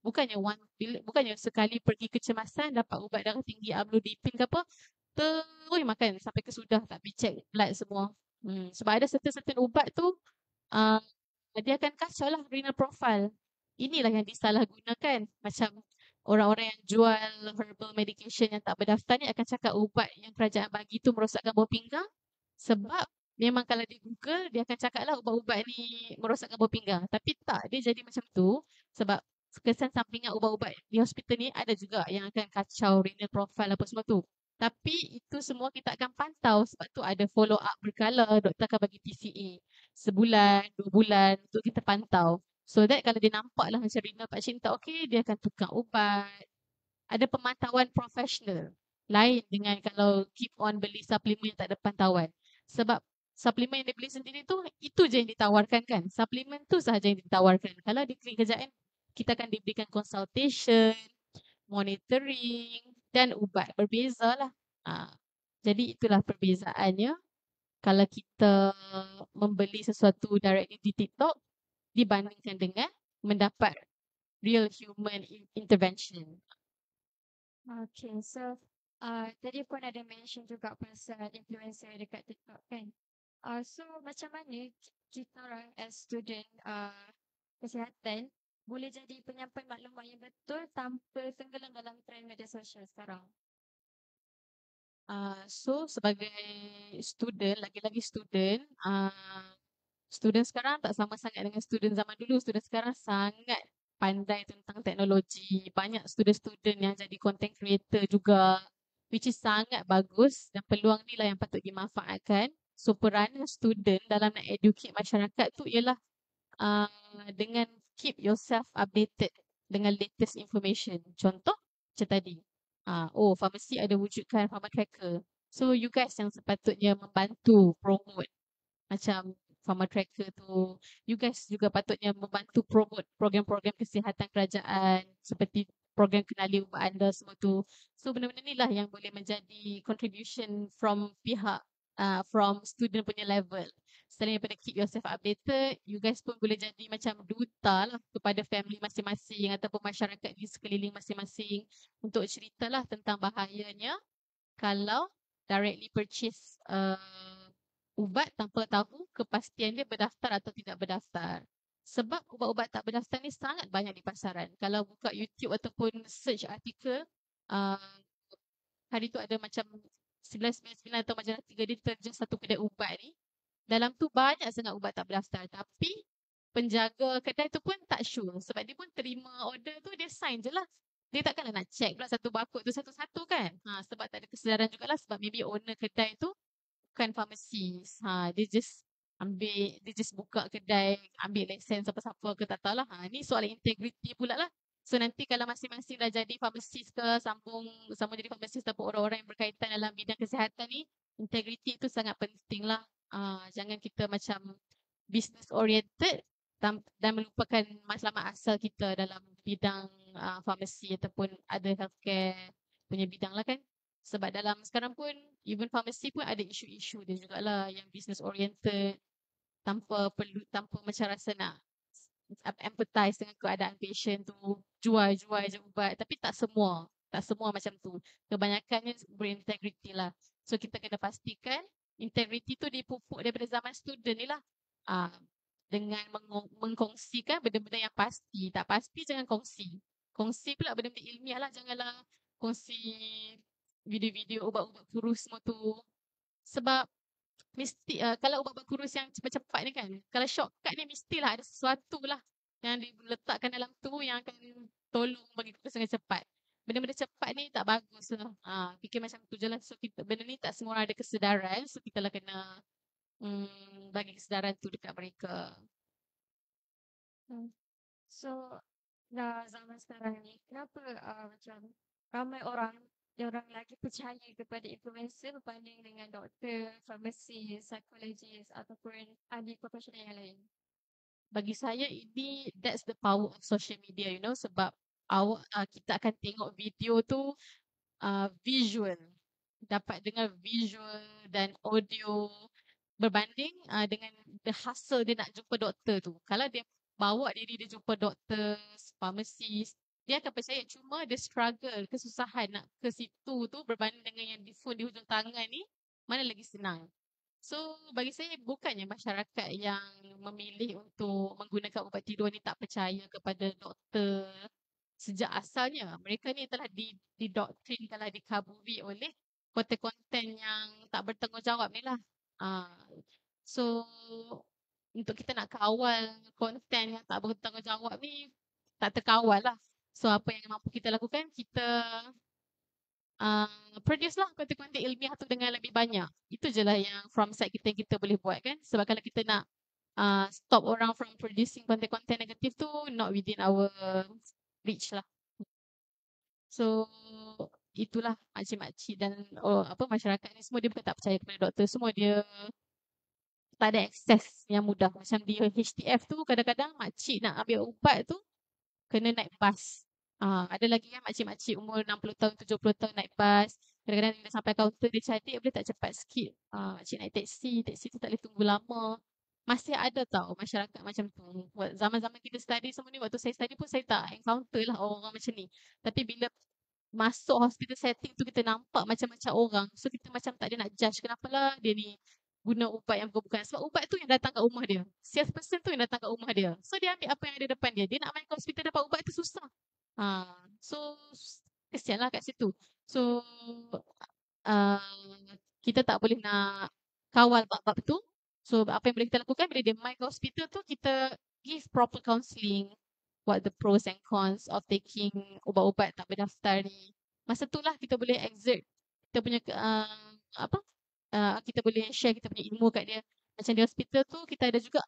Bukannya sekali pergi kecemasan dapat ubat darah tinggi amlodipine ke apa, terus makan sampai kesudah tak pergi check blood semua. Sebab ada certain ubat tu uh, dia akan kacau lah renal profile. Inilah yang disalahgunakan. Macam orang-orang yang jual herbal medication yang tak berdaftar ni akan cakap ubat yang kerajaan bagi tu merosakkan buah pinggang. Sebab memang kalau di Google, dia akan cakap lah ubat-ubat ni merosakkan buah pinggang. Tapi tak, dia jadi macam tu. Sebab kesan sampingan ubat-ubat di hospital ni ada juga yang akan kacau renal profile apa semua tu. Tapi itu semua kita akan pantau sebab tu ada follow up berkala. Doktor akan bagi TCA sebulan, 2 bulan untuk kita pantau. So that kalau dia nampak lah macam renal patient tak okey, dia akan tukar ubat. Ada pemantauan profesional. Lain dengan kalau keep on beli suplemen yang tak ada pantauan. Sebab suplemen yang dia beli sendiri tu, itu je yang ditawarkan kan. Suplemen tu sahaja yang ditawarkan. Kalau di klinik kerajaan, kita akan diberikan consultation, monitoring dan ubat. Berbeza lah. Jadi itulah perbezaannya kalau kita membeli sesuatu directly di TikTok dibandingkan dengan mendapat real human intervention. Okay, so tadi pun ada mention juga pasal influencer dekat TikTok kan. So macam mana kita orang as student kesihatan boleh jadi penyampai maklumat yang betul tanpa tenggelam dalam trend media sosial sekarang? So sebagai student, lagi-lagi student, student sekarang tak sama sangat dengan student zaman dulu. Student sekarang sangat pandai tentang teknologi. Banyak student-student yang jadi content creator juga, which is sangat bagus dan peluang ni lah yang patut dimanfaatkan. So peranan student dalam nak educate masyarakat tu ialah dengan keep yourself updated dengan latest information. Contoh macam tadi. Pharmacy ada wujudkan pharma tracker. So you guys yang sepatutnya membantu promote macam pharma tracker tu. You guys juga patutnya membantu promote program-program kesihatan kerajaan seperti program kenali ubat anda semua tu. So benda-benda ni lah yang boleh menjadi contribution from pihak from student punya level. Selain daripada keep yourself updated, you guys pun boleh jadi macam duta lah kepada family masing-masing ataupun masyarakat di sekeliling masing-masing untuk ceritalah tentang bahayanya kalau directly purchase ubat tanpa tahu kepastian dia berdaftar atau tidak berdaftar. Sebab ubat-ubat tak berdaftar ni sangat banyak di pasaran. Kalau buka YouTube ataupun search artikel, hari tu ada macam 999 atau majalah 3 dia terjun satu kedai ubat ni. Dalam tu banyak sangat ubat tak berdaftar. Tapi penjaga kedai tu pun tak sure. Sebab dia pun terima order tu, dia sign je lah. Dia takkanlah nak check pula satu barcode tu satu-satu kan. Sebab tak ada kesedaran jugalah. Sebab maybe owner kedai tu bukan pharmacist. Dia just buka kedai, ambil lesen siapa-siapa ke tak tahulah. Ni soal integrity pula lah. So nanti kalau masing-masing dah jadi pharmacist ke, sambung jadi pharmacist ataupun orang-orang yang berkaitan dalam bidang kesihatan ni, integrity tu sangat penting lah. Jangan kita macam business oriented dan melupakan matlamat asal kita dalam bidang farmasi ataupun ada healthcare punya bidang lah kan. Sebab dalam sekarang pun even farmasi pun ada isu-isu dia jugalah yang business oriented tanpa macam rasa nak empathize dengan keadaan patient tu, jual je ubat, tapi tak semua macam tu. Kebanyakannya berintegriti lah. So kita kena pastikan integriti tu dipupuk daripada zaman student ni lah. Dengan mengkongsikan benda-benda yang pasti. Tak pasti jangan kongsi. Kongsi pula benda-benda ilmiah lah. Janganlah kongsi video-video ubat-ubat kurus semua tu. Sebab mesti kalau ubat-ubat kurus yang cepat-cepat ni kan, kalau shortcut ni mestilah ada sesuatu lah yang diletakkan dalam tu yang akan tolong bagi kurus dengan cepat. Benda-benda cepat ni tak bagus lah. Fikir macam tu je lah. So benda ni tak semua orang ada kesedaran. So kita lah kena bagi kesedaran tu dekat mereka. So dah zaman sekarang ni, kenapa macam ramai orang lagi percaya kepada influencer berbanding dengan doktor, farmasis, psikologis ataupun ahli profesional yang lain? bagi saya ini that's the power of social media, you know, sebab kita akan tengok video tu visual, dapat dengar visual dan audio berbanding dengan the hustle dia nak jumpa doktor tu. Kalau dia bawa diri dia jumpa doktor, pharmacist, dia akan percaya, cuma dia struggle, kesusahan nak ke situ tu berbanding dengan yang di phone di hujung tangan ni, mana lagi senang. So bagi saya bukannya masyarakat yang memilih untuk menggunakan ubat tidur ni tak percaya kepada doktor sejak asalnya. Mereka ni telah didoktrin, telah dikaburi oleh konten-konten yang tak bertanggungjawab ni lah. So untuk kita nak kawal konten yang tak bertanggungjawab ni tak terkawal lah. So apa yang mampu kita lakukan, kita produce lah konten-konten ilmiah tu dengan lebih banyak. Itu je lah yang from side kita boleh buat kan. Sebab kalau kita nak stop orang from producing konten-konten negatif tu, not within our reach lah. So itulah makcik-makcik dan masyarakat ni semua dia bukan tak percaya kepada doktor. Semua dia tak ada akses yang mudah. Macam di HTF tu kadang-kadang makcik nak ambil ubat tu kena naik bas. Ada lagi kan makcik-makcik umur 60 tahun, 70 tahun naik bas. Kadang-kadang dia sampai kaunter dia cantik, boleh tak cepat sikit. Makcik naik teksi tu tak boleh tunggu lama. Masih ada tau masyarakat macam tu. Zaman-zaman kita study semua ni, waktu saya study pun saya tak encounter lah orang-orang macam ni. Tapi bila masuk hospital setting tu kita nampak macam-macam orang. So kita macam tak ada nak judge kenapalah dia ni guna ubat yang bukan. Sebab ubat tu yang datang kat rumah dia. Salesperson tu yang datang kat rumah dia. So dia ambil apa yang ada depan dia. Dia nak main ke hospital dapat ubat tu susah. So kesianlah kat situ. So kita tak boleh nak kawal bab-bab tu. So apa yang boleh kita lakukan bila dia main ke hospital tu, kita give proper counselling. What the pros and cons of taking ubat-ubat tak berdaftar ni. Masa tu lah kita boleh exert kita punya kita boleh share kita punya ilmu kat dia. Macam di hospital tu kita ada juga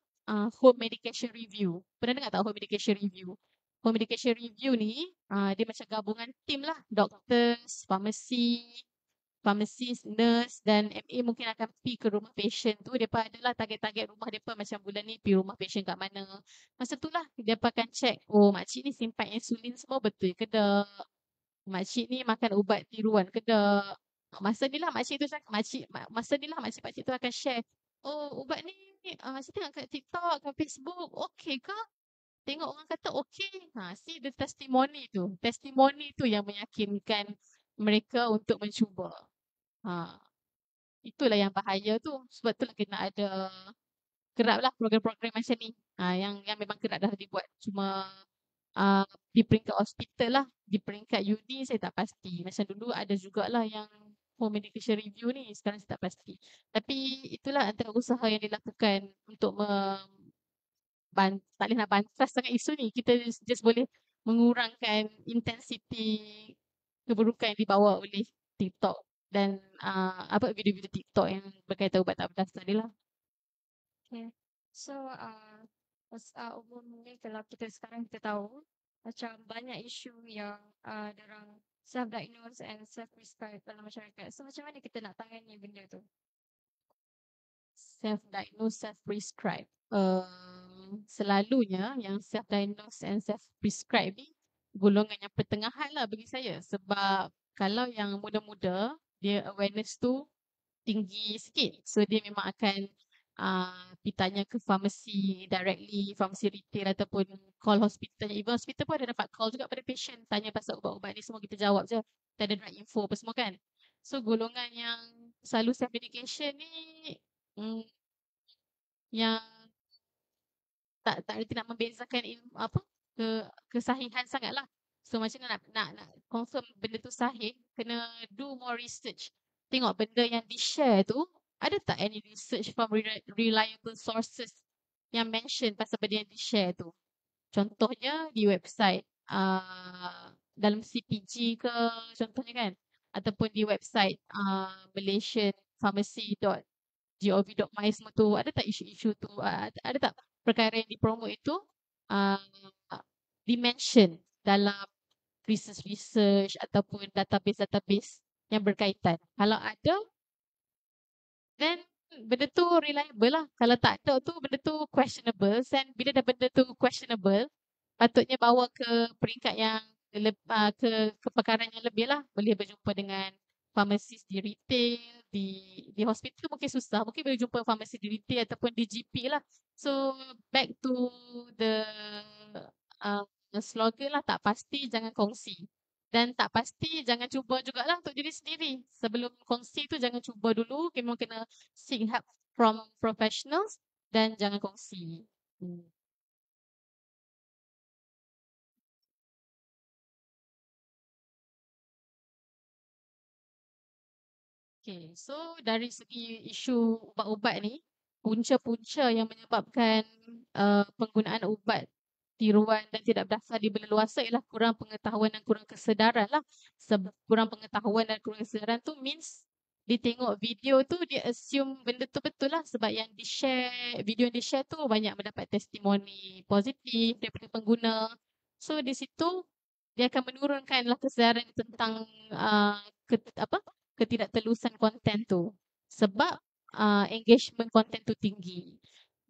home medication review. Pernah dengar tak home medication review? Home medication review ni dia macam gabungan tim lah. Doctors, pharmacist, nurse dan MA mungkin akan pergi ke rumah patient tu. Mereka adalah target-target rumah mereka macam bulan ni pergi rumah patient kat mana. Masa tu lah mereka akan check, makcik ni simpan insulin semua betul ke tak? Makcik ni makan ubat tiruan ke tak? Masa ni lah makcik tu akan share, ubat ni saya tengok kat TikTok, kat Facebook, okey ke? Tengok orang kata okey. See the testimoni tu yang meyakinkan mereka untuk mencuba. Itulah yang bahaya tu. Sebab itulah kena ada keraplah program-program macam ni. Yang memang kerap dah dibuat. Cuma di peringkat hospital lah, di peringkat uni saya tak pasti. Macam dulu ada jugalah yang home medication review ni, sekarang saya tak pasti. Tapi itulah antara usaha yang dilakukan untuk tak boleh nak bantras sangat isu ni. Kita just boleh mengurangkan intensiti keburukan yang dibawa oleh TikTok dan video-video TikTok yang berkaitan ubat tak berdaftar ni lah. Okay. So umumnya kalau kita sekarang kita tahu macam banyak isu yang dorang self-diagnose and self-prescribe dalam masyarakat. So macam mana kita nak tangani benda tu? Self-diagnose, self-prescribe. Selalunya yang self-diagnose and self-prescribe ni golongan yang pertengahan lah bagi saya. Sebab kalau yang muda-muda, dia awareness tu tinggi sikit. So dia memang akan pergi tanya ke pharmacy directly, pharmacy retail ataupun call hospital. Even hospital pun ada dapat call juga pada patient. Tanya pasal ubat-ubat ni semua kita jawab je. Kita ada drug info apa semua kan. So golongan yang selalu self-medication ni yang tak reti nak membezakan kesahihan sangat lah. So macam nak confirm benda tu sahih, kena do more research. Tengok benda yang di-share tu, ada tak any research from reliable sources yang mention pasal benda yang di-share tu. Contohnya di website dalam CPG ke contohnya kan, ataupun di website malaysianpharmacy.gov.my semua tu, ada tak isu-isu tu, ada tak perkara yang dipromote itu dimention dalam research ataupun database yang berkaitan. Kalau ada, then benda tu reliable lah. Kalau tak ada tu benda tu questionable. Dan bila dah benda tu questionable, patutnya bawa ke peringkat yang ke kepakaran yang lebih lah. Boleh berjumpa dengan farmasis di retail, di hospital mungkin susah. Mungkin boleh jumpa farmasis di retail ataupun di GP lah. So back to the uh, slogan lah, tak pasti jangan kongsi. Dan tak pasti jangan cuba jugalah untuk diri sendiri. Sebelum kongsi tu jangan cuba dulu. Memang kena seek help from professionals dan jangan kongsi. Okay, so dari segi isu ubat-ubat ni, punca-punca yang menyebabkan penggunaan ubat tiruan dan tidak berdasar di luasa ialah kurang pengetahuan dan kurang kesedaran lah. Kurang pengetahuan dan kurang kesedaran tu means dia tengok video tu dia assume benda tu betul lah, sebab yang di-share, video yang di-share tu banyak mendapat testimoni positif daripada pengguna. So di situ dia akan menurunkanlah kesedaran tentang ketidaktelusan konten tu, sebab engagement konten tu tinggi.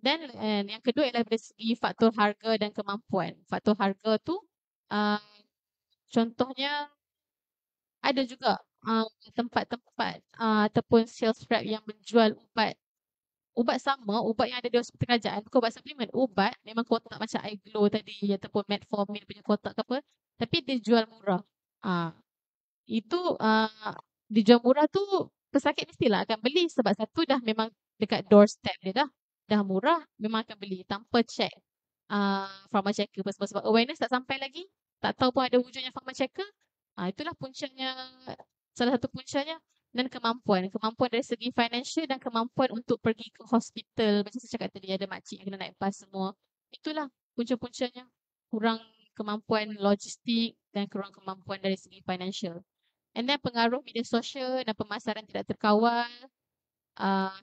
Dan yang kedua ialah dari segi faktor harga dan kemampuan. Faktor harga tu contohnya ada juga tempat-tempat ataupun sales rep yang menjual ubat sama, ubat yang ada di hospital kerajaan, bukan ubat suplemen, ubat memang kotak macam iGlow tadi ataupun Metformin punya kotak ke apa, tapi dia jual murah. Itu dijual murah tu pesakit mestilah akan beli, sebab satu dah memang dekat doorstep dia dah murah, memang akan beli tanpa check pharma checker sebab awareness tak sampai lagi, tak tahu pun ada wujudnya pharma checker. Itulah puncanya, salah satu puncanya. Dan kemampuan dari segi financial dan kemampuan untuk pergi ke hospital. Macam saya cakap tadi, ada makcik yang kena naik bas semua. Itulah punca-puncanya. Kurang kemampuan logistik dan kurang kemampuan dari segi financial. And then pengaruh media sosial dan pemasaran tidak terkawal,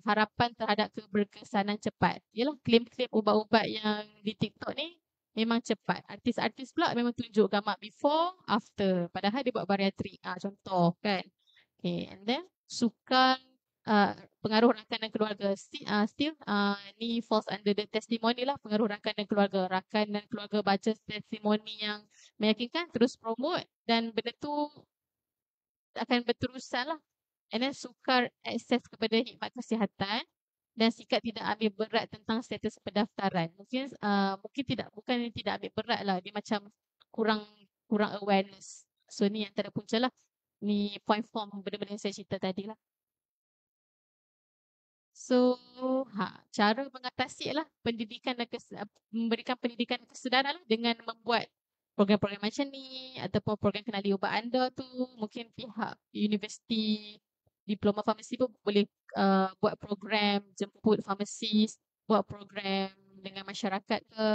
harapan terhadap keberkesanan cepat. Yalah, klaim-klaim ubat-ubat yang di TikTok ni memang cepat. Artis-artis pula memang tunjuk gambar before, after. Padahal dia buat bariatrik. Contoh kan. Okay, and then sukan, pengaruh rakan dan keluarga. Still, ni falls under the testimoni lah. Pengaruh rakan dan keluarga. Rakan dan keluarga baca testimoni yang meyakinkan, terus promote, dan benda tu akan berterusan lah. And then sukar akses kepada khidmat kesihatan dan sikap tidak ambil berat tentang status pendaftaran. Mungkin bukan tidak ambil berat lah, dia macam kurang awareness. So ni antara punca lah. Ni point form benda-benda yang saya cerita tadi lah. So cara mengatasi lah pendidikan dan memberikan pendidikan kesedaran lah dengan membuat program-program macam ni ataupun program kenali ubat anda tu. Mungkin pihak universiti diploma farmasi pun boleh buat program jemput farmasis, buat program dengan masyarakat ke.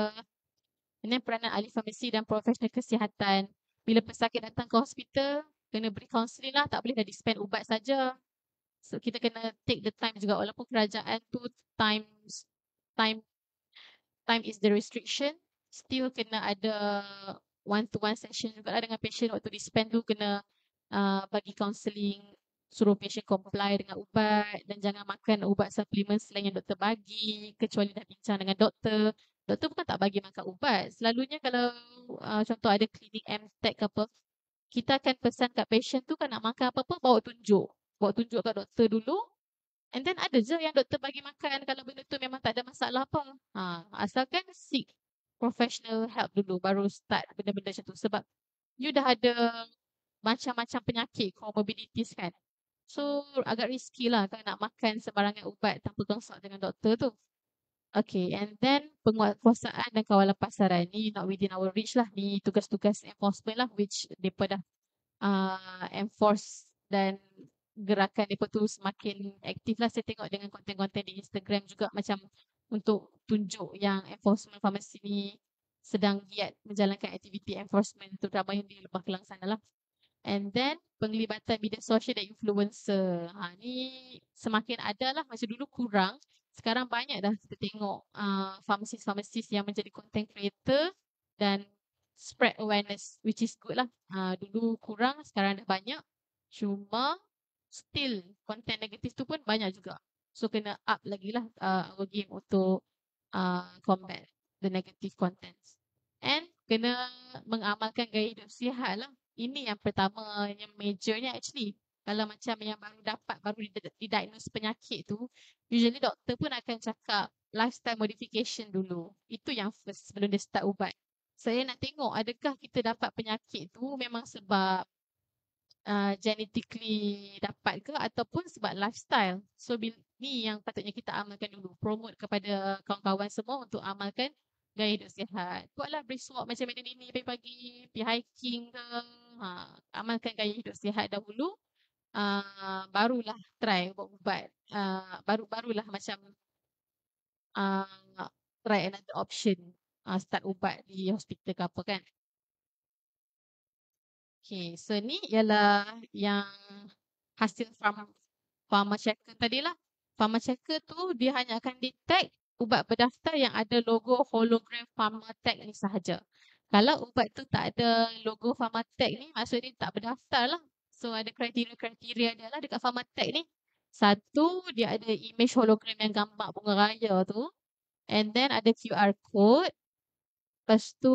Dan peranan ahli farmasi dan profesional kesihatan. Bila pesakit datang ke hospital, kena beri kaunseling lah, tak boleh dah dispense ubat saja. So kita kena take the time juga, walaupun kerajaan tu time is the restriction, still kena ada one-to-one session juga lah dengan patient. Waktu dispense tu kena bagi kaunseling, suruh patient comply dengan ubat dan jangan makan ubat suplemen selain yang doktor bagi, kecuali dah bincang dengan doktor. Doktor bukan tak bagi makan ubat. Selalunya kalau contoh ada klinik MTech ke apa, kita akan pesan kat patient tu kan nak makan apa-apa, bawa tunjuk kat doktor dulu. And then ada je yang doktor bagi makan kalau benda tu memang tak ada masalah apa. Asalkan seek professional help dulu, baru start benda-benda macam tu. Sebab you dah ada macam-macam penyakit, comorbidities kan. So agak risky lah kalau nak makan sembarangan ubat tanpa consult dengan doktor tu. Okay, and then penguatkuasaan dan kawalan pasaran ni not within our reach lah. Ni tugas-tugas enforcement lah, which mereka dah enforce, dan gerakan mereka tu semakin aktif lah. Saya tengok dengan konten-konten di Instagram juga, macam untuk tunjuk yang enforcement farmasi ni sedang giat menjalankan aktiviti enforcement, terutama yang di Lebah Kelang sana lah. And then penglibatan media sosial dan influencer. Ni semakin ada lah, macam dulu kurang. Sekarang banyak dah kita tengok farmasis-farmasis yang menjadi content creator dan spread awareness, which is good lah. Dulu kurang, sekarang dah banyak. Cuma still content negatif tu pun banyak juga. So kena up lagi lah our game untuk combat the negative contents. And kena mengamalkan gaya hidup sihat lah. Ini yang pertama, yang majornya actually. Kalau macam yang baru didiagnose penyakit tu, usually doktor pun akan cakap lifestyle modification dulu. Itu yang first sebelum dia start ubat. Saya nak tengok adakah kita dapat penyakit tu memang sebab genetically dapat ke ataupun sebab lifestyle. So ni yang patutnya kita amalkan dulu. Promote kepada kawan-kawan semua untuk amalkan gaya hidup sihat. Buatlah brisk walk macam ini pagi-pagi, pergi hiking ke. Amalkan gaya hidup sihat dahulu. Barulah try ubat-ubat. Barulah macam try another option. Start ubat di hospital ke apa kan. Okay, so ni ialah yang hasil pharma checker tadi lah. Pharma checker tu dia hanya akan detect ubat berdaftar yang ada logo hologram Pharmatech ni sahaja. Kalau ubat tu tak ada logo Pharmatech ni, maksudnya tak berdaftar lah. So ada kriteria dia lah dekat Pharmatech ni. Satu, dia ada image hologram yang gambar bunga raya tu. And then ada QR code. Lepas tu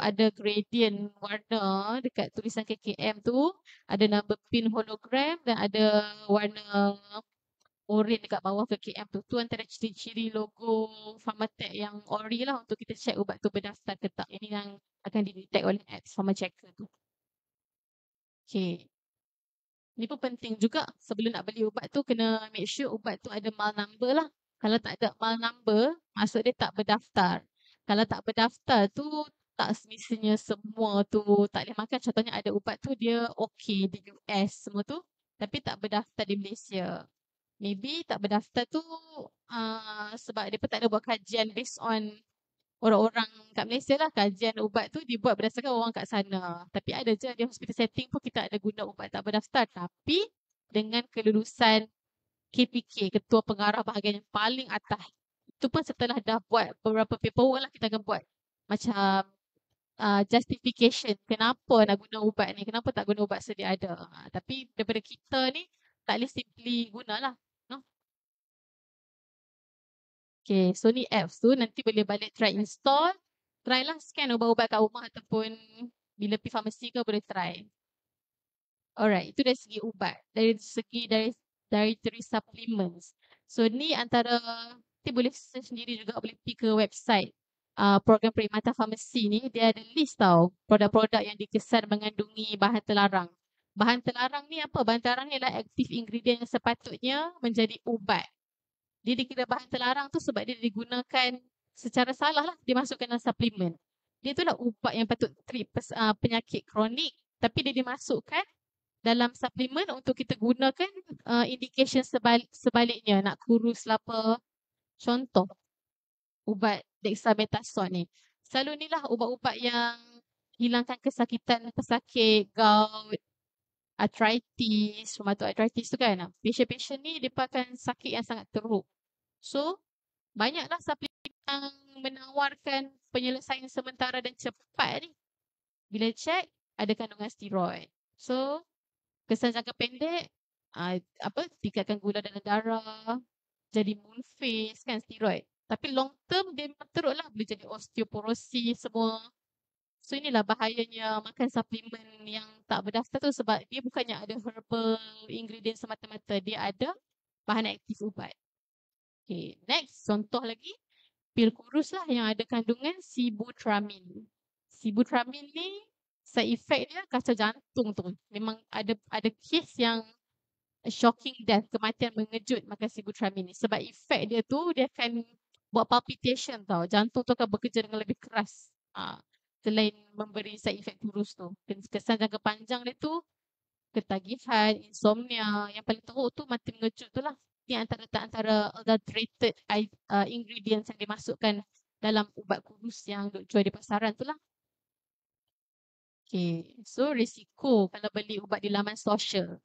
ada gradient warna dekat tulisan KKM tu. Ada number pin hologram dan ada warna orange dekat bawah KKM tu. Tu antara ciri-ciri logo Pharmatech yang ori lah untuk kita check ubat tu berdaftar ke tak. Ini yang akan didetect oleh apps Pharma Checker tu. Okay. Ni pun penting juga sebelum nak beli ubat tu kena make sure ubat tu ada mal number lah. Kalau tak ada mal number, maksud dia tak berdaftar. Kalau tak berdaftar tu tak semestinya semua tu tak boleh makan. Contohnya ada ubat tu dia okey di US semua tu tapi tak berdaftar di Malaysia. Maybe tak berdaftar tu sebab dia pun tak ada buat kajian based on orang-orang kat Malaysia lah. Kajian ubat tu dibuat berdasarkan orang kat sana. Tapi ada je di hospital setting pun kita ada guna ubat tak berdaftar. Tapi dengan kelulusan KPK, Ketua Pengarah Bahagian yang paling atas. Itu pun setelah dah buat beberapa paperwork lah kita akan buat macam justification. Kenapa nak guna ubat ni? Kenapa tak guna ubat sedia ada? Tapi daripada kita ni tak boleh simply gunalah. No? Okay, so ni apps tu nanti boleh balik try install. Try lah scan ubat-ubat kat rumah ataupun bila pergi farmasi ke boleh try. Alright, itu dari segi ubat. Dari segi dietary supplements. So ni antara, nanti boleh search sendiri juga, boleh pergi ke website. Program Perkhidmatan Farmasi ni, dia ada list tau produk-produk yang dikesan mengandungi bahan terlarang. Bahan terlarang ni apa? Bahan terlarang ni adalah aktif ingredient yang sepatutnya menjadi ubat. Dia dikira bahan terlarang tu sebab dia digunakan secara salah lah. Dia masukkan dalam suplemen. Dia tu lah ubat yang patut treat penyakit kronik. Tapi dia dimasukkan dalam suplemen untuk kita gunakan indication sebaliknya. Nak kurus lah apa. Contoh, ubat dexamethasone ni. Selalu ni lah ubat-ubat yang hilangkan kesakitan pesakit, gout, arthritis, rheumatoid arthritis tu kan. Patient-patient ni dia akan sakit yang sangat teruk. So, banyaklah suplemen yang menawarkan penyelesaian sementara dan cepat ni. Bila check, ada kandungan steroid. So, kesan jangka pendek, tingkatkan gula dalam darah, jadi moon face kan steroid. Tapi long term dia memang teruk lah. Boleh jadi osteoporosis semua. So inilah bahayanya makan suplemen yang tak berdaftar tu sebab dia bukannya ada herbal ingredient semata-mata. Dia ada bahan aktif ubat. Okay, next contoh lagi. Pil kurus lah yang ada kandungan sibutramine. Sibutramine ni side effect dia kacau jantung tu. Memang ada case yang shocking death, kematian mengejut makan sibutramine ni. Sebab efek dia tu dia akan buat palpitation tau. Jantung tu akan bekerja dengan lebih keras. Selain memberi side effect kurus tu. Kesan jangka panjang dia tu ketagihan, insomnia. Yang paling teruk tu mati mengejut tu lah. Ini antara adulterated ingredients yang dimasukkan dalam ubat kurus yang jual di pasaran tu lah. Okay, so risiko kalau beli ubat di laman sosial.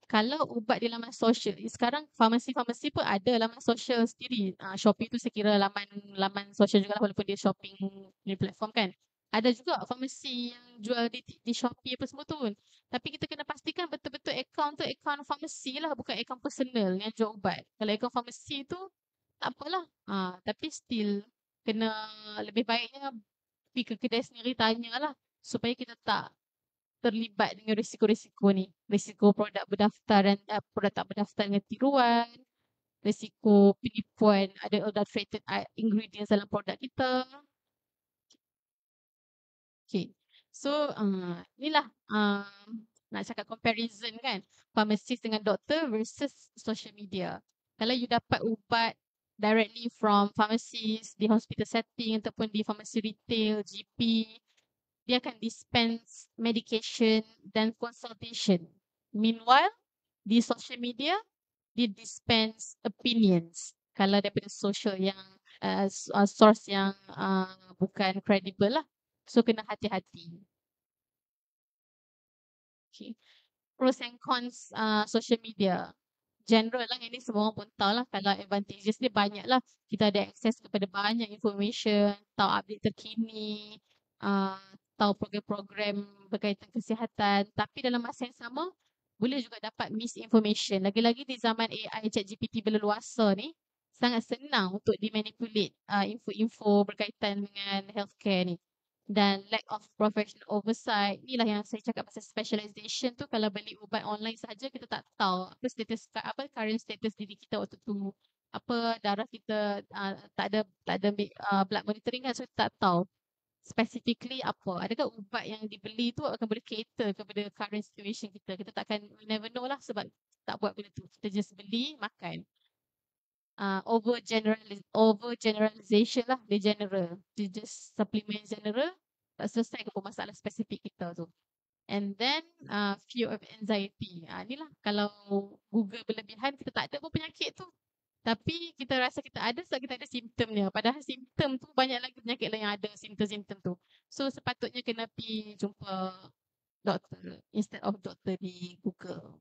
Kalau ubat di laman sosial, sekarang farmasi-farmasi pun ada laman sosial sendiri. Shopee tu saya kira laman sosial juga lah walaupun dia shopping ni platform kan. Ada juga farmasi yang jual di Shopee apa semua tu. Tapi kita kena pastikan betul-betul akaun tu akaun farmasi lah, bukan akaun personal yang jual ubat. Kalau akaun farmasi tu tak apalah. Tapi still kena lebih baiknya pergi ke kedai sendiri tanyalah supaya kita tak terlibat dengan risiko-risiko ni. Risiko produk berdaftar dan produk tak berdaftar dengan tiruan, risiko penipuan ada adulterated ingredients dalam produk kita. Okay. So, inilah nak cakap comparison kan. Pharmacist dengan doktor versus social media. Kalau you dapat ubat directly from pharmacist di hospital setting ataupun di pharmacy retail, GP, dia akan dispense medication dan consultation. Meanwhile, di social media, dia dispense opinions. Kalau daripada social yang source yang bukan credible lah. So, kena hati-hati. Okay. Pros and cons social media. General lah, ini semua orang pun tahu lah. Kalau advantages dia banyak lah. Kita ada akses kepada banyak information, tahu update terkini, tahu program-program berkaitan kesihatan. Tapi dalam masa yang sama, boleh juga dapat misinformation. Lagi-lagi di zaman AI, ChatGPT berleluasa ni, sangat senang untuk dimanipulate info-info berkaitan dengan healthcare ni. Dan lack of professional oversight. Inilah yang saya cakap pasal specialization tu. Kalau beli ubat online saja kita tak tahu apa current status diri kita waktu tu. Apa darah kita tak ada blood monitoring kan, so kita tak tahu specifically apa. Adakah ubat yang dibeli tu akan boleh cater kepada current situation kita. Kita takkan, we never know lah sebab tak buat benda tu. Kita just beli, makan. Overgeneralization lah, dia general. Dia just supplement general, tak selesai ke masalah spesifik kita tu. And then fear of anxiety. Inilah kalau Google berlebihan, kita tak ada pun penyakit tu. Tapi kita rasa kita ada sebab kita ada simptomnya. Padahal simptom tu banyak lagi penyakit lain yang ada simptom-simptom tu. So sepatutnya kena pergi jumpa doktor instead of doktor di Google.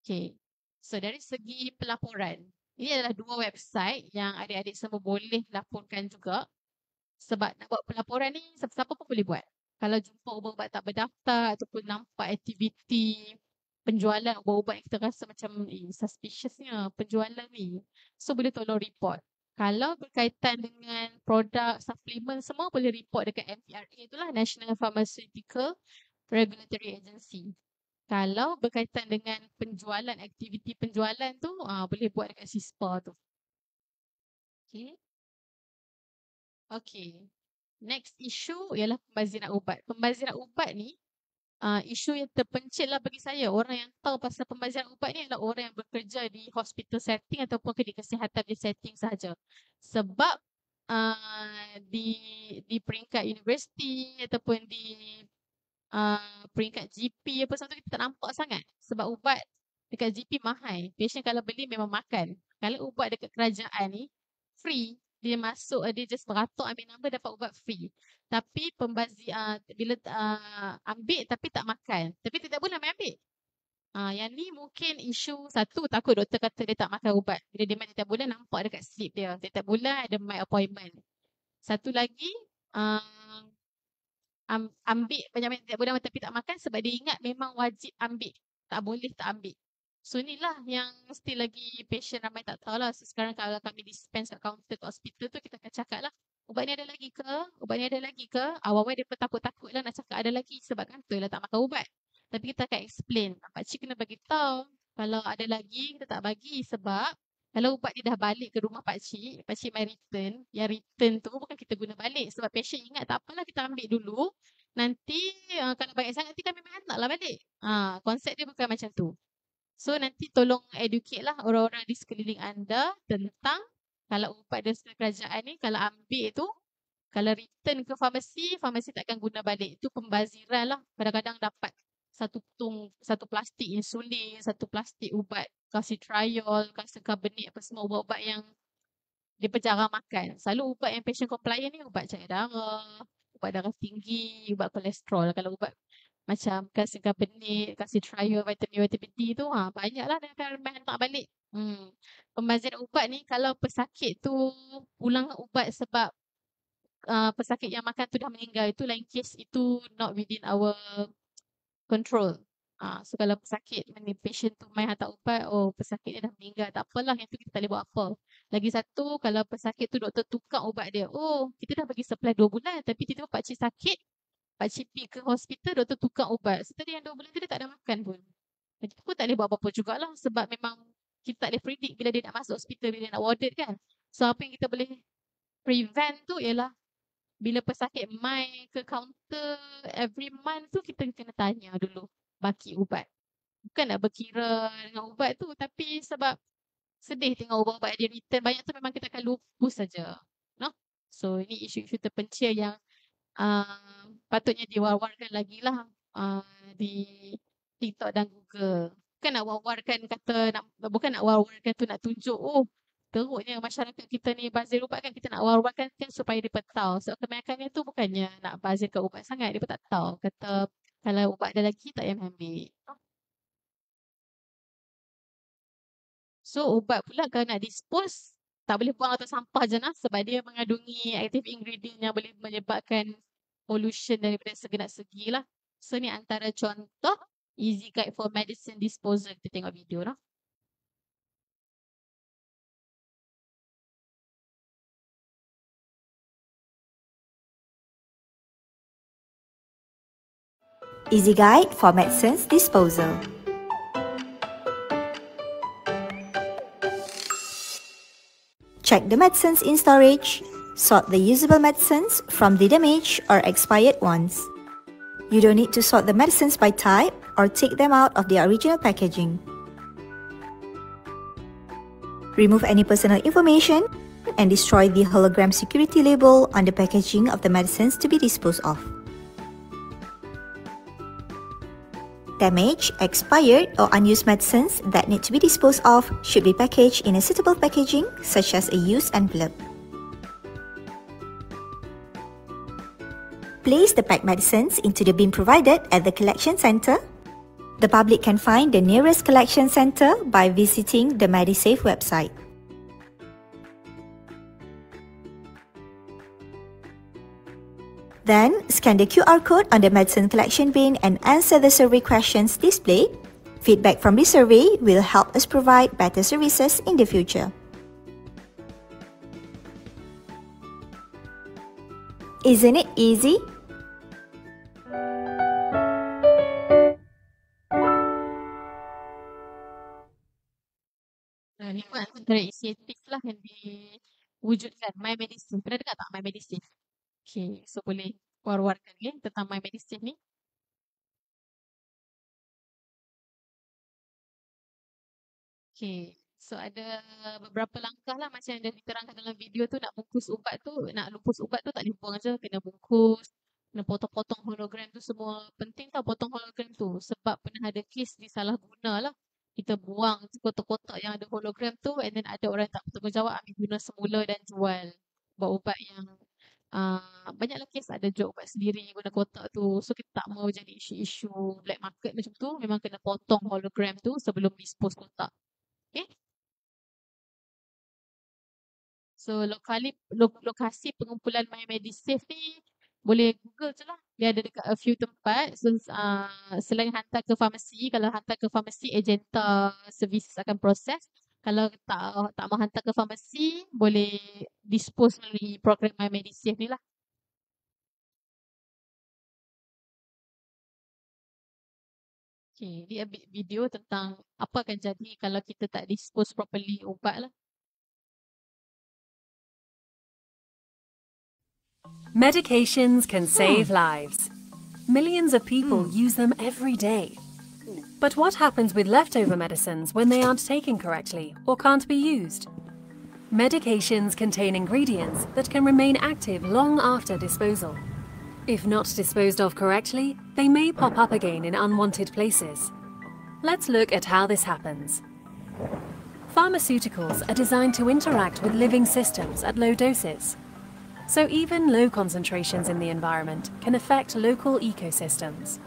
Okay. So dari segi pelaporan, ini adalah dua website yang adik-adik semua boleh laporkan juga. Sebab nak buat pelaporan ni, siapa-siapa pun boleh buat. Kalau jumpa ubat-ubat tak berdaftar ataupun nampak aktiviti penjualan ubat-ubat yang kita rasa macam suspiciousnya penjualan ni. So boleh tolong report. Kalau berkaitan dengan produk, suplemen, semua boleh report dekat MPRA itulah, National Pharmaceutical Regulatory Agency. Kalau berkaitan dengan penjualan, aktiviti penjualan tu, boleh buat dekat CISPA tu. Okay. Okay. Next issue ialah pembaziran ubat. Pembaziran ubat ni, isu yang terpencil lah bagi saya. Orang yang tahu pasal pembaziran ubat ni adalah orang yang bekerja di hospital setting ataupun di kesihatan di setting sahaja. Sebab di peringkat universiti ataupun di peringkat GP apa semua tu kita tak nampak sangat. Sebab ubat dekat GP mahal. Patient kalau beli memang makan. Kalau ubat dekat kerajaan ni free. Dia masuk, dia just beratur ambil nombor dapat ubat free. Tapi bila ambil tapi tak makan. Tapi tidak boleh ambil. Yang ni mungkin isu satu, takut doktor kata dia tak makan ubat. Bila dia tiap bulan nampak dekat slip dia. Tiap bulan ada my appointment. Satu lagi, ambil banyak tiap bulan tapi tak makan sebab dia ingat memang wajib ambil. Tak boleh tak ambil. So inilah yang mesti lagi patient ramai tak tahu lah. So, sekarang kalau kami dispense kat kaunter kat hospital tu, kita akan cakap lah, ubat ni ada lagi ke? Ubat ni ada lagi ke? Awal-awal dia pun takut-takut lah nak cakap ada lagi sebab kantor lah tak makan ubat. Tapi kita akan explain. Pakcik kena bagi tahu. Kalau ada lagi, kita tak bagi sebab kalau ubat dia dah balik ke rumah pakcik mai return. Yang return tu bukan kita guna balik. Sebab patient ingat tak apalah kita ambil dulu. Nanti kalau banyak sangat nanti kami hantarlah balik. Konsep dia bukan macam tu. So nanti tolong educate lah orang-orang di sekeliling anda tentang kalau ubat dari kerajaan ni, kalau ambil tu, kalau return ke farmasi, farmasi takkan guna balik. Itu pembaziran lah. Kadang-kadang dapat satu plastik insulin, satu plastik ubat, kasih trial, kasih carbonate, apa semua ubat-ubat yang dia jarang makan. Selalu ubat yang patient compliant ni ubat cair darah, ubat darah tinggi, ubat kolesterol. Kalau ubat macam kasih carbonate, kasih trial vitamin D tu, banyaklah dia akan hantar balik. Pembaziran ubat ni kalau pesakit tu pulang ubat sebab pesakit yang makan tu dah meninggal, itu lain case, itu not within our control. So kalau pesakit patient tu mai hantar ubat, oh pesakit dia dah meninggal, tak apalah, yang tu kita tak boleh buat apa. Lagi satu, kalau pesakit tu doktor tukar ubat dia, oh kita dah bagi supply 2 bulan tapi tiba-tiba pakcik sakit, pakcik pergi ke hospital, doktor tukar ubat. So tadi yang 2 bulan tu dia tak ada makan pun. Jadi pun tak boleh buat apa-apa jugalah, sebab memang kita tak boleh predict bila dia nak masuk hospital, bila dia nak warded kan. So apa yang kita boleh prevent tu ialah bila pesakit mai ke kaunter every month tu, kita kena tanya dulu baki ubat. Bukan nak berkira dengan ubat tu, tapi sebab sedih tengok ubat-ubat dia return banyak tu, memang kita akan lupus saja. No? So ini isu-isu terpencil yang patutnya diwar-warkan lagi lah di TikTok dan Google. Bukan nak war-warkan bukan nak war-warkan tu nak tunjuk, oh teruknya masyarakat kita ni bazir ubat kan, kita nak war-warkan kan supaya dia tahu. So kebanyakannya tu bukannya nak bazirkan ubat sangat, dia pun tak tahu. Kata kalau ubat ada lagi tak payah ambil. So ubat pula kalau nak dispose, tak boleh buang atau sampah je lah, sebab dia mengandungi active ingredient yang boleh menyebabkan pollution daripada segenap segi lah. So ni antara contoh easy guide for medicine disposal. Kita tengok video lah. Easy Guide for Medicines Disposal. Check the medicines in storage. Sort the usable medicines from the damaged or expired ones. You don't need to sort the medicines by type or take them out of their original packaging. Remove any personal information and destroy the hologram security label on the packaging of the medicines to be disposed of. Damaged, expired or unused medicines that need to be disposed of should be packaged in a suitable packaging such as a used envelope. Place the packed medicines into the bin provided at the collection centre. The public can find the nearest collection centre by visiting the MediSafe website. Then, scan the QR code on the medicine collection bin and answer the survey questions displayed. Feedback from the survey will help us provide better services in the future. Isn't it easy? Ni pun antara inisiatif lah yang diwujudkan My Medicine. Pernah dengar tak My Medicine? Okay, so boleh war-warkan tentang My Medicine ni. Okay, so ada beberapa langkah lah macam yang dah diterangkan dalam video tu. Nak bungkus ubat tu, nak lupus ubat tu tak boleh buang je, kena bungkus, kena potong-potong hologram tu semua. Penting tau potong hologram tu, sebab pernah ada kes disalahguna lah. Kita buang kotak-kotak yang ada hologram tu, and then ada orang tak bertanggungjawab ambil guna semula dan jual ubat yang banyaklah kes ada jual ubat sendiri guna kotak tu. So kita tak mau jadi isu-isu black market macam tu. Memang kena potong hologram tu sebelum dispose kotak. Okay. So lokasi pengumpulan My MediSafe ni boleh Google je lah. Dia ada dekat a few tempat. So selain hantar ke farmasi, kalau hantar ke farmasi, Agenta Services akan proses. Kalau tak mau hantar ke farmasi, boleh dispose melalui program My MediSafe ni lah. Okay, ni video tentang apa akan jadi kalau kita tak dispose properly ubat lah. Medications can save lives. Millions of people use them every day. But what happens with leftover medicines when they aren't taken correctly or can't be used? Medications contain ingredients that can remain active long after disposal. If not disposed of correctly, they may pop up again in unwanted places. Let's look at how this happens. Pharmaceuticals are designed to interact with living systems at low doses. So even low concentrations in the environment can affect local ecosystems.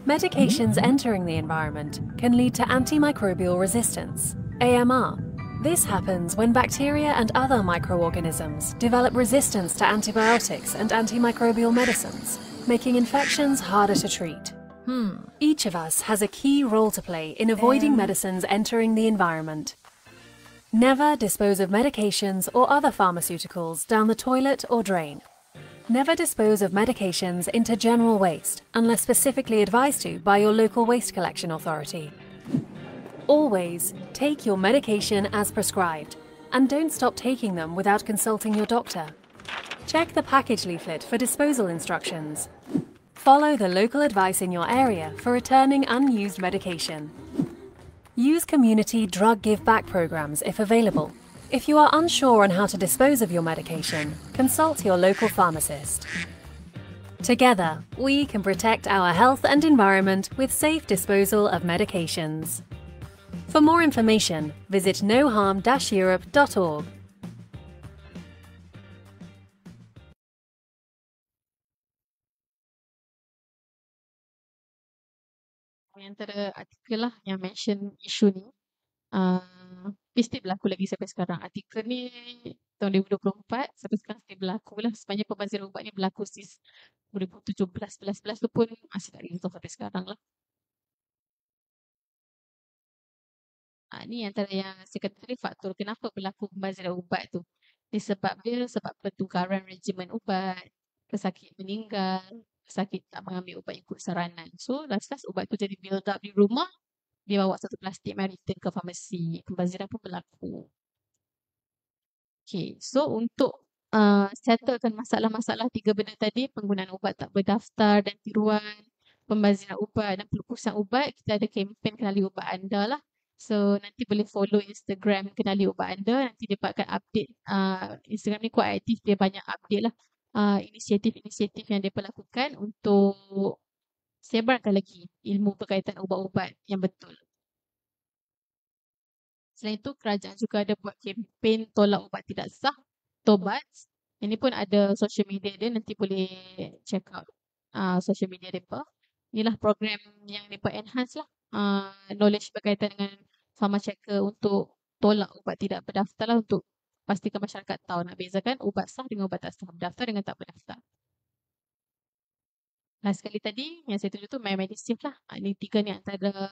Medications entering the environment can lead to antimicrobial resistance, AMR. This happens when bacteria and other microorganisms develop resistance to antibiotics and antimicrobial medicines, making infections harder to treat. Each of us has a key role to play in avoiding medicines entering the environment. Never dispose of medications or other pharmaceuticals down the toilet or drain. Never dispose of medications into general waste unless specifically advised to by your local waste collection authority. Always take your medication as prescribed and don't stop taking them without consulting your doctor. Check the package leaflet for disposal instructions. Follow the local advice in your area for returning unused medication. Use community drug give-back programs if available. If you are unsure on how to dispose of your medication, consult your local pharmacist. Together, we can protect our health and environment with safe disposal of medications. For more information, visit noharm-europe.org. Antara artikel lah yang mention isu ni, mesti berlaku lagi sampai sekarang. Artikel ni tahun 2024 sampai sekarang masih berlaku lah. Sebenarnya pembaziran ubat ni berlaku since 2017-11 tu pun masih tak resolve sampai sekarang lah. Ni antara yang saya kata tadi faktor kenapa berlaku pembaziran ubat tu. Disebabkan sebab pertukaran regimen ubat, pesakit meninggal, pesakit tak mengambil ubat ikut saranan. So last ubat tu jadi build up di rumah, dia bawa satu plastik mari return ke farmasi. Pembaziran pun berlaku. Okay, so untuk settlekan masalah-masalah tiga benda tadi, penggunaan ubat tak berdaftar dan tiruan, pembaziran ubat dan pelupusan ubat, kita ada kempen kenali ubat anda lah. So nanti boleh follow Instagram kenali ubat anda, nanti dapatkan update. Instagram ni kuat aktif, dia banyak update lah inisiatif-inisiatif yang mereka lakukan untuk sebarkan lagi ilmu berkaitan ubat-ubat yang betul. Selain itu, kerajaan juga ada buat kempen tolak ubat tidak sah, Tobats. Ini pun ada social media dia, nanti boleh check out social media mereka. Inilah program yang mereka enhance lah knowledge berkaitan dengan pharmaceutical untuk tolak ubat tidak berdaftar lah, untuk pastikan masyarakat tahu nak bezakan ubat sah dengan ubat tak sah, berdaftar dengan tak berdaftar. Last sekali tadi yang saya tunjuk tu MyMedisave lah. Ini tiga ni antara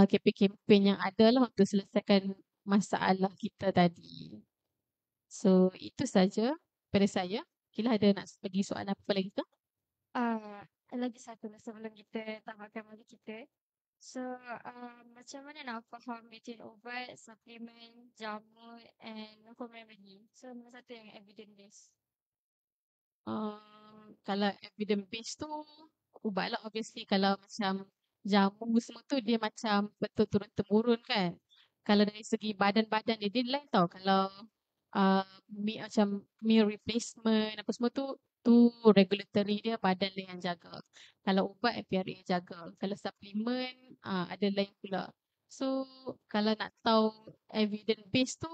kempen yang ada lah untuk selesaikan masalah kita tadi. So itu saja pada saya. Kila ada nak bagi soalan apa lagi ke? Lagi satu lah sebelum kita tamatkan bagi kita. So, macam mana nak faham between ubat, suplemen, jamu and homeopathy? So, mana satu yang evidence based? Kalau evidence based tu ubat lah obviously. Kalau macam jamu semua tu dia macam betul turun-temurun kan. Kalau dari segi badan-badan dia lain tau. Kalau macam meal replacement apa semua tu regulatory dia badan dia yang jaga. Kalau ubat MPRA yang jaga. Kalau suplemen ada lain pula. So kalau nak tahu evidence based tu,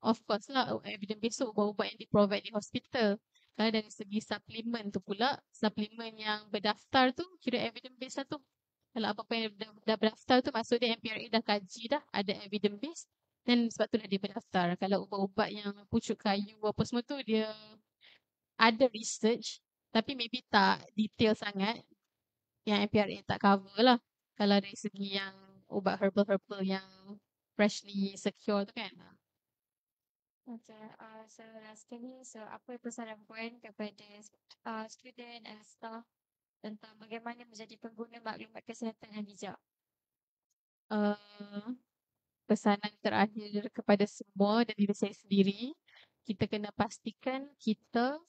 of course lah evidence based tu ubat-ubat yang di-provide di hospital. Kalau dari segi suplemen tu pula, suplemen yang berdaftar tu kira evidence based lah tu. Kalau apa-apa yang dah berdaftar tu maksudnya MPRA dah kaji dah, ada evidence based. Dan sebab tu dah dia berdaftar. Kalau ubat-ubat yang pucuk kayu apa semua tu dia ada research tapi maybe tak detail sangat, yang MPRA tak cover lah. Kalau dari segi yang ubat herbal yang freshly secure tu kan. Okay, so last sekali, so apa pesanan puan kepada student and staff tentang bagaimana menjadi pengguna maklumat kesihatan yang bijak? Pesanan terakhir kepada semua dan diri saya sendiri, kita kena pastikan kita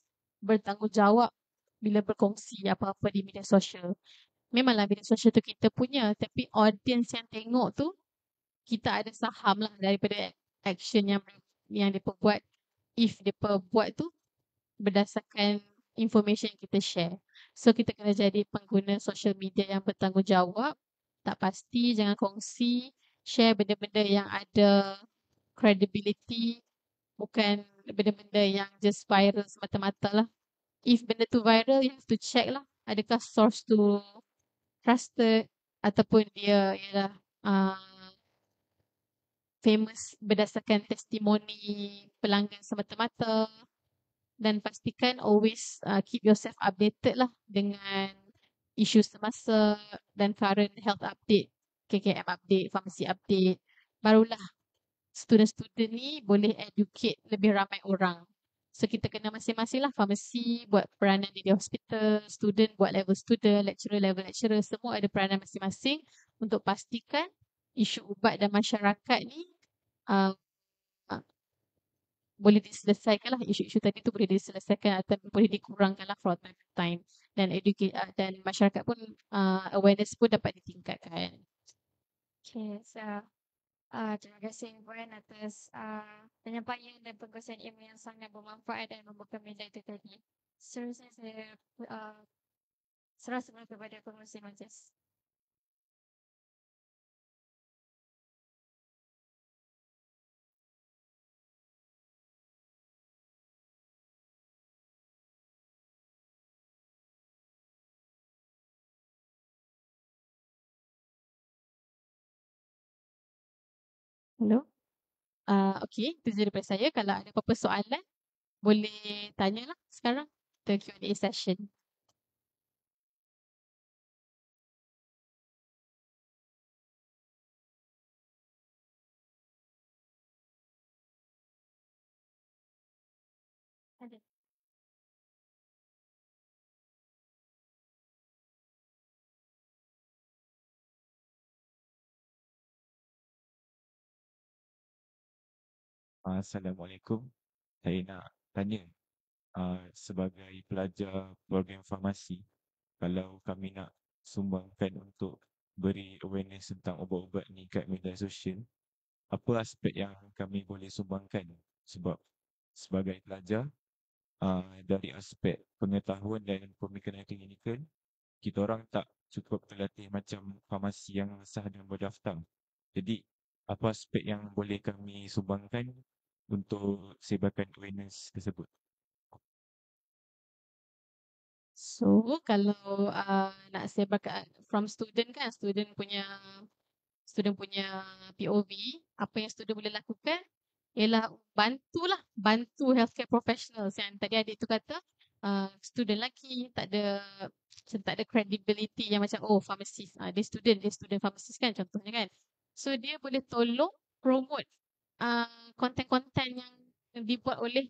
bertanggungjawab bila berkongsi apa-apa di media sosial. Memanglah media sosial tu kita punya, tapi audience yang tengok tu kita ada saham lah daripada action yang mereka buat. If mereka buat tu berdasarkan information yang kita share. So kita kena jadi pengguna social media yang bertanggungjawab, tak pasti, jangan kongsi, share benda-benda yang ada credibility, bukan benda-benda yang just viral semata-mata lah. If benda tu viral, you have to check lah, adakah source tu trusted ataupun dia ialah famous berdasarkan testimoni pelanggan semata-mata, dan pastikan always keep yourself updated lah dengan isu semasa dan current health update, KKM update, pharmacy update. Barulah student-student ni boleh educate lebih ramai orang. So kita kena masing-masing lah, pharmacy buat peranan di hospital, student buat level student, lecturer level lecturer, semua ada peranan masing-masing untuk pastikan isu ubat dan masyarakat ni uh, boleh diselesaikan lah, isu-isu tadi tu boleh diselesaikan atau boleh dikurangkan lah from time to time, dan dan masyarakat pun awareness pun dapat ditingkatkan. Okay, so terima kasih Puan atas penyampaian dan pengurusan ilmu yang sangat bermanfaat dan membuka minda itu tadi. Seterusnya saya serah semula kepada pengurusi majlis. Hello? Okay, itu je daripada saya. Kalau ada apa-apa soalan, boleh tanyalah sekarang. Kita Q&A session. Ada. Assalamualaikum. Saya nak tanya, sebagai pelajar program farmasi, kalau kami nak sumbangkan untuk beri awareness tentang ubat-ubat ni kat media sosial, apa aspek yang kami boleh sumbangkan? Sebab sebagai pelajar, dari aspek pengetahuan dan pemikiran klinikal, kita orang tak cukup terlatih macam farmasi yang sah dan berdaftar. Jadi, apa aspek yang boleh kami sumbangkan untuk sebarkan awareness tersebut? So, kalau nak sebarkan from student kan, student punya POV, apa yang student boleh lakukan ialah bantu healthcare professionals. Yang tadi adik tu kata student lelaki tak ada credibility yang macam pharmacist, dia student pharmacist kan contohnya kan. So dia boleh tolong promote konten-konten yang dibuat oleh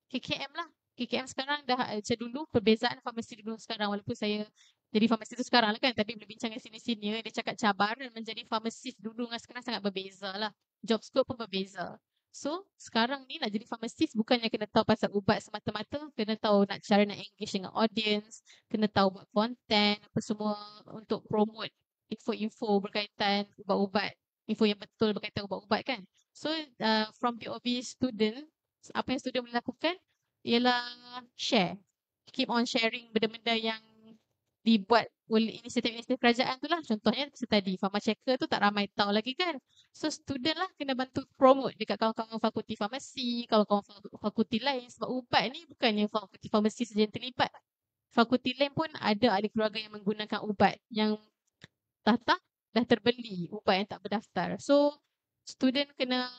KKM lah. KKM sekarang dah macam dulu, perbezaan farmasi dulu sekarang, walaupun saya jadi farmasi tu sekarang lah kan, tapi berbincang dengan sini-sini, dia cakap cabaran menjadi farmasis dulu dengan sekarang sangat berbeza lah. Job scope pun berbeza. So, sekarang ni nak jadi farmasis bukannya kena tahu pasal ubat semata-mata, kena tahu cara nak engage dengan audience, kena tahu buat konten, apa semua untuk promote info-info berkaitan ubat-ubat, info yang betul berkaitan ubat-ubat kan. So, from POV student, apa yang student boleh lakukan ialah share. Keep on sharing benda-benda yang dibuat oleh inisiatif-inisiatif kerajaan tu lah. Contohnya tadi, Pharmachecker tu tak ramai tahu lagi kan. So student lah kena bantu promote dekat kawan-kawan fakulti farmasi, kawan-kawan fakulti lain. Sebab ubat ni bukannya fakulti farmasi saja yang terlibat. Fakulti lain pun ada ahli keluarga yang menggunakan ubat yang dah terbeli, ubat yang tak berdaftar. So student kena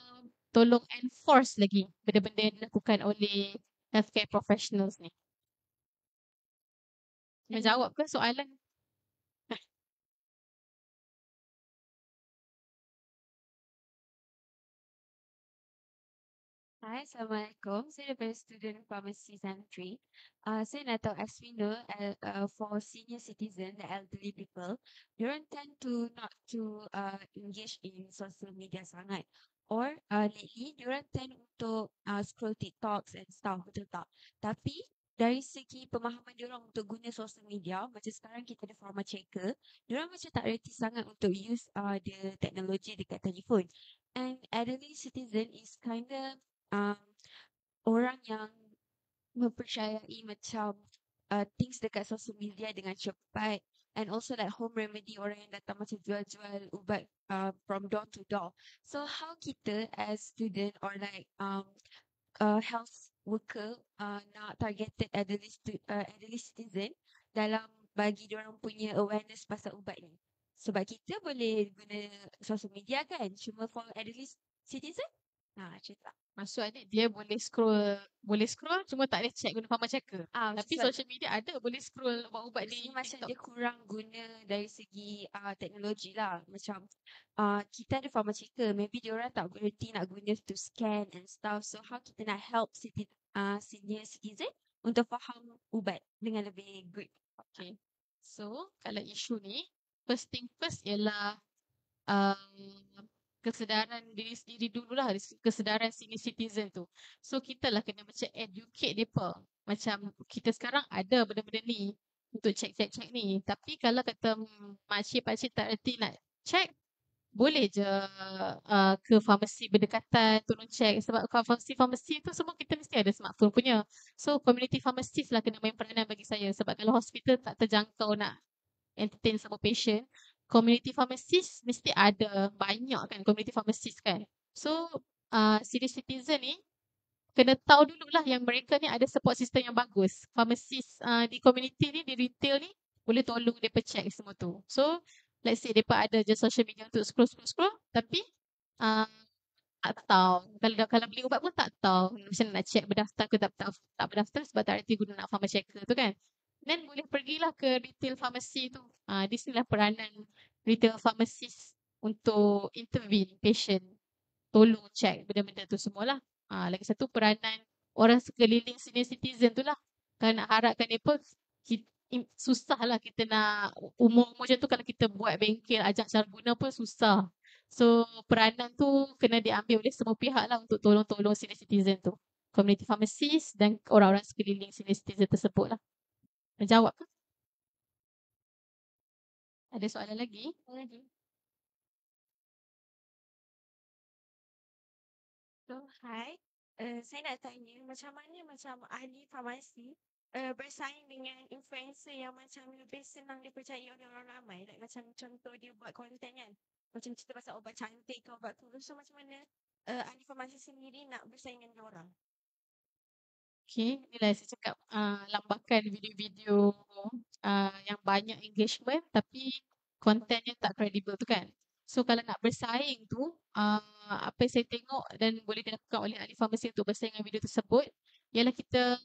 tolong enforce lagi benda-benda yang dilakukan oleh healthcare professionals ni. Menjawab ke soalan? Hai, Assalamualaikum. Saya daripada student Pharmacy Santri. Saya nak tahu, as we know, for senior citizen, the elderly people, diorang tend to not to engage in social media sangat. Or lately, diorang tend untuk scroll TikToks and stuff, betul tak? Tapi dari segi pemahaman diorang untuk guna social media, macam sekarang kita ada Pharmachecker, diorang macam tak reti sangat untuk use the teknologi dekat telefon. And elderly citizen is kinda orang yang mempercayai macam things dekat social media dengan cepat, and also like home remedy, orang yang datang macam jual-jual ubat from door to door. So how kita as student or like health worker nak targeted elderly citizen dalam bagi diorang punya awareness pasal ubat ni? Sebab kita boleh guna social media kan, cuma for elderly Citizen? Cerita. Maksudnya dia boleh scroll cuma tak boleh check guna Pharma Checker. Tapi Sebab social media ada boleh scroll ubat-ubat di Maksudnya macam TikTok. dia kurang guna dari segi teknologi lah. Macam kita ada pharma checker, maybe dia orang tak berhenti nak guna to scan and stuff. So how kita nak help senior citizen untuk faham ubat dengan lebih good. Okay. So kalau isu ni, first thing first ialah kesedaran diri sendiri dululah, kesedaran senior citizen tu. So kita lah kena macam educate mereka. Macam kita sekarang ada benda-benda ni untuk check ni. Tapi kalau kata makcik-pakcik tak reti nak check, boleh je ke farmasi berdekatan tolong check. Sebab farmasi tu semua kita mesti ada smartphone punya. So community pharmacist lah kena main peranan bagi saya. Sebab kalau hospital tak terjangkau nak entertain sama patient, community pharmacist mesti ada banyak kan community pharmacist kan. So senior citizen ni kena tahu dululah yang mereka ni ada support system yang bagus. Pharmacist di community ni, di retail ni boleh tolong mereka check semua tu. So let's say mereka ada je social media untuk scroll tapi tak tahu. Kalau beli ubat pun tak tahu macam mana nak check berdaftar ke tak berdaftar sebab tak reti guna nak Pharma Checker tu kan. Then boleh pergilah ke retail pharmacy tu. Di sinilah peranan retail pharmacist untuk intervene patient. Tolong check benda-benda tu semualah. Lagi satu peranan orang sekeliling senior citizen tu lah. Kalau nak harapkan mereka, susah lah kita nak umur macam tu kalau kita buat bengkel ajak cara guna pun susah. So peranan tu kena diambil oleh semua pihak lah untuk tolong-tolong senior citizen tu. Community pharmacist dan orang-orang sekeliling senior citizen tersebut lah. Menjawab ke? Ada soalan lagi? So, hi. Saya nak tanya macam mana macam ahli farmasi bersaing dengan influencer yang macam lebih senang dipercayai oleh orang ramai. Like macam contoh dia buat konten kan. Macam cerita pasal ubat cantik ke ubat kurus. So macam mana ahli farmasi sendiri nak bersaing dengan orang? Okay, inilah saya cakap lambakan video-video yang banyak engagement tapi kontennya tak kredibel tu kan. So kalau nak bersaing tu, apa yang saya tengok dan boleh dilakukan oleh ahli farmasi untuk bersaing dengan video tersebut ialah kita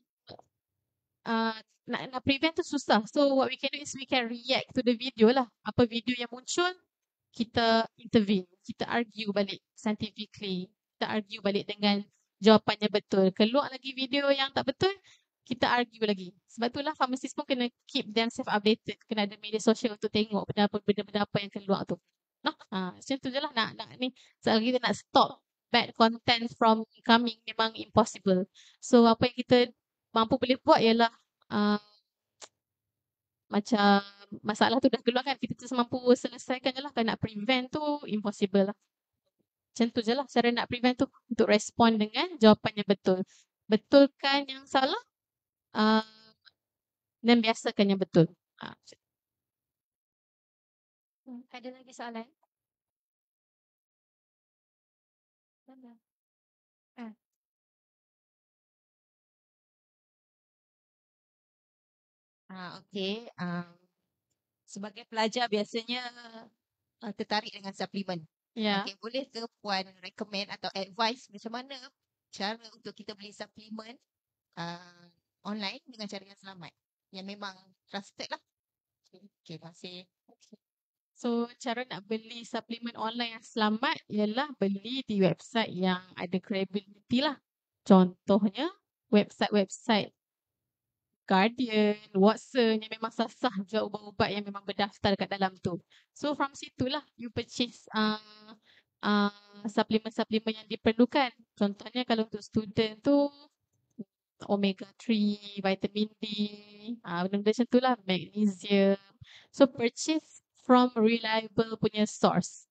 nak prevent tu susah. So what we can do is we can react to the video lah. Apa video yang muncul, kita intervene, kita argue balik scientifically, kita argue balik dengan jawapannya betul. Keluar lagi video yang tak betul, kita argue lagi. Sebab itulah pharmacist pun kena keep themselves updated. Kena ada media sosial untuk tengok benda-benda apa yang keluar tu. Macam tu je lah nak ni. Sebab kita nak stop bad content from coming memang impossible. So apa yang kita mampu boleh buat ialah macam masalah tu dah keluar kan, kita mampu selesaikan je lah. Kalau nak prevent tu impossible lah. Macam tu je lah cara nak prevent tu, untuk respon dengan jawapan yang betul. Betulkan yang salah dan biasakan yang betul. Ada lagi soalan? Okey. Sebagai pelajar biasanya tertarik dengan suplemen. Ya. Okey, boleh ke Puan recommend atau advice macam mana cara untuk kita beli suplemen online dengan cara yang selamat? Yang memang trusted lah. Okey, terima kasih. So cara nak beli suplemen online yang selamat ialah beli di website yang ada credibility lah. Contohnya website-website Guardian, Watson yang memang sah jual ubat-ubat yang memang berdaftar kat dalam tu. So from situlah you purchase suplemen-suplemen yang diperlukan. Contohnya kalau untuk student tu omega 3, vitamin D, benda-benda macam tu lah, magnesium. So purchase from reliable punya source.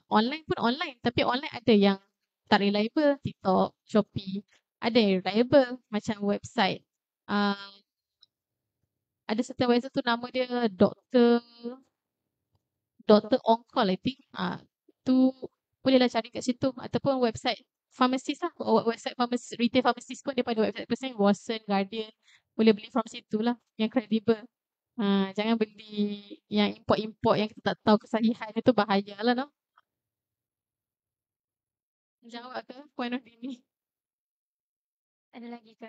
Online pun online, tapi online ada yang tak reliable, TikTok, Shopee. Ada yang reliable macam website. Ada certain website tu nama dia Dr. On Call I think. Tu bolehlah cari kat situ ataupun website pharmacist lah. Website pharmacist, retail pharmacist pun daripada website person, Watson, Guardian. Boleh beli from situ lah yang kredibel. Jangan beli yang import-import yang kita tak tahu kesahihan, itu bahaya lah no. Jawab ke point of view ni? Ada lagi ke?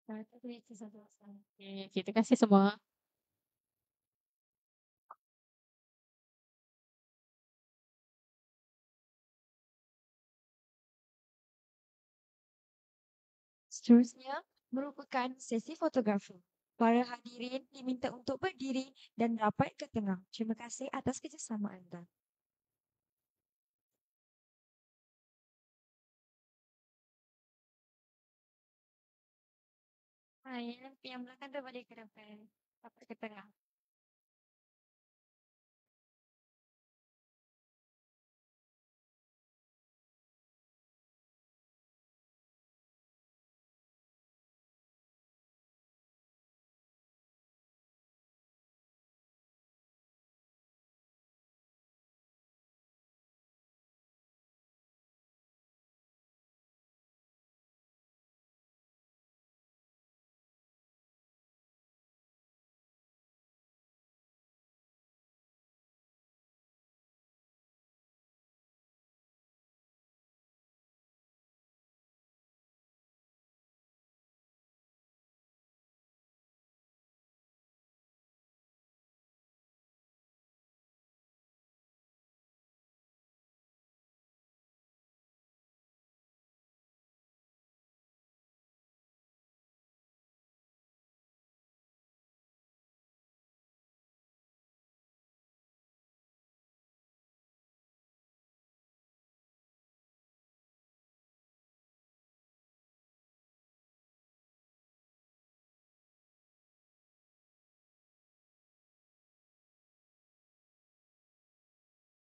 Tak boleh itu satu masalah. Okay, terima kasih semua. Seterusnya merupakan sesi fotografi. Para hadirin diminta untuk berdiri dan rapat ke tengah. Terima kasih atas kerjasama anda. Yang belakang tu balik ke depan. Rapat ke tengah.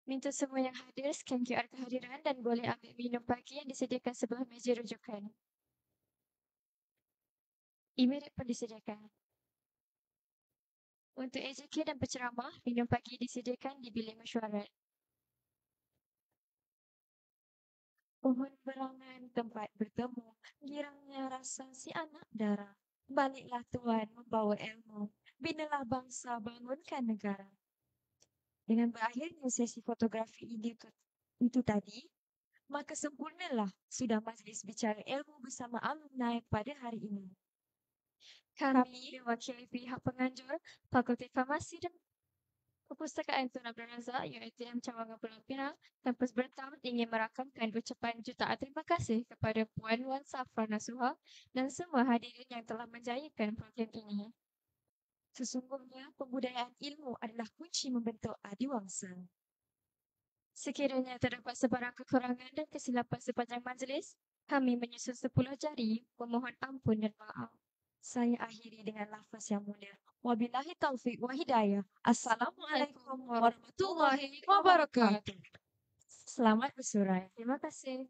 Minta semua yang hadir scan QR kehadiran dan boleh ambil minum pagi yang disediakan sebelah meja rujukan. Email pun disediakan. Untuk AJK dan penceramah, minum pagi disediakan di bilik mesyuarat. Pohon berangan tempat bertemu, girangnya rasa si anak dara. Baliklah Tuhan membawa ilmu, binalah bangsa, bangunkan negara. Dengan berakhirnya sesi fotografi itu tadi, maka sempurnalah sudah majlis bicara ilmu bersama alumni pada hari ini. Kami mewakili pihak penganjur, Fakulti Farmasi dan Perpustakaan Tun Abdul Razak UiTM Cawangan Pulau Pinang, kampus Bertam ingin merakamkan ucapan jutaan terima kasih kepada Puan Wan Safran Nasuha dan semua hadirin yang telah menjayakan program ini. Sesungguhnya, pembudayaan ilmu adalah kunci membentuk adiwangsa. Sekiranya terdapat sebarang kekurangan dan kesilapan sepanjang majlis, kami menyusun 10 jari memohon ampun dan maaf. Saya akhiri dengan lafaz yang mulia. Wabillahi taufiq wa hidayah. Assalamualaikum warahmatullahi wabarakatuh. Selamat bersurai. Terima kasih.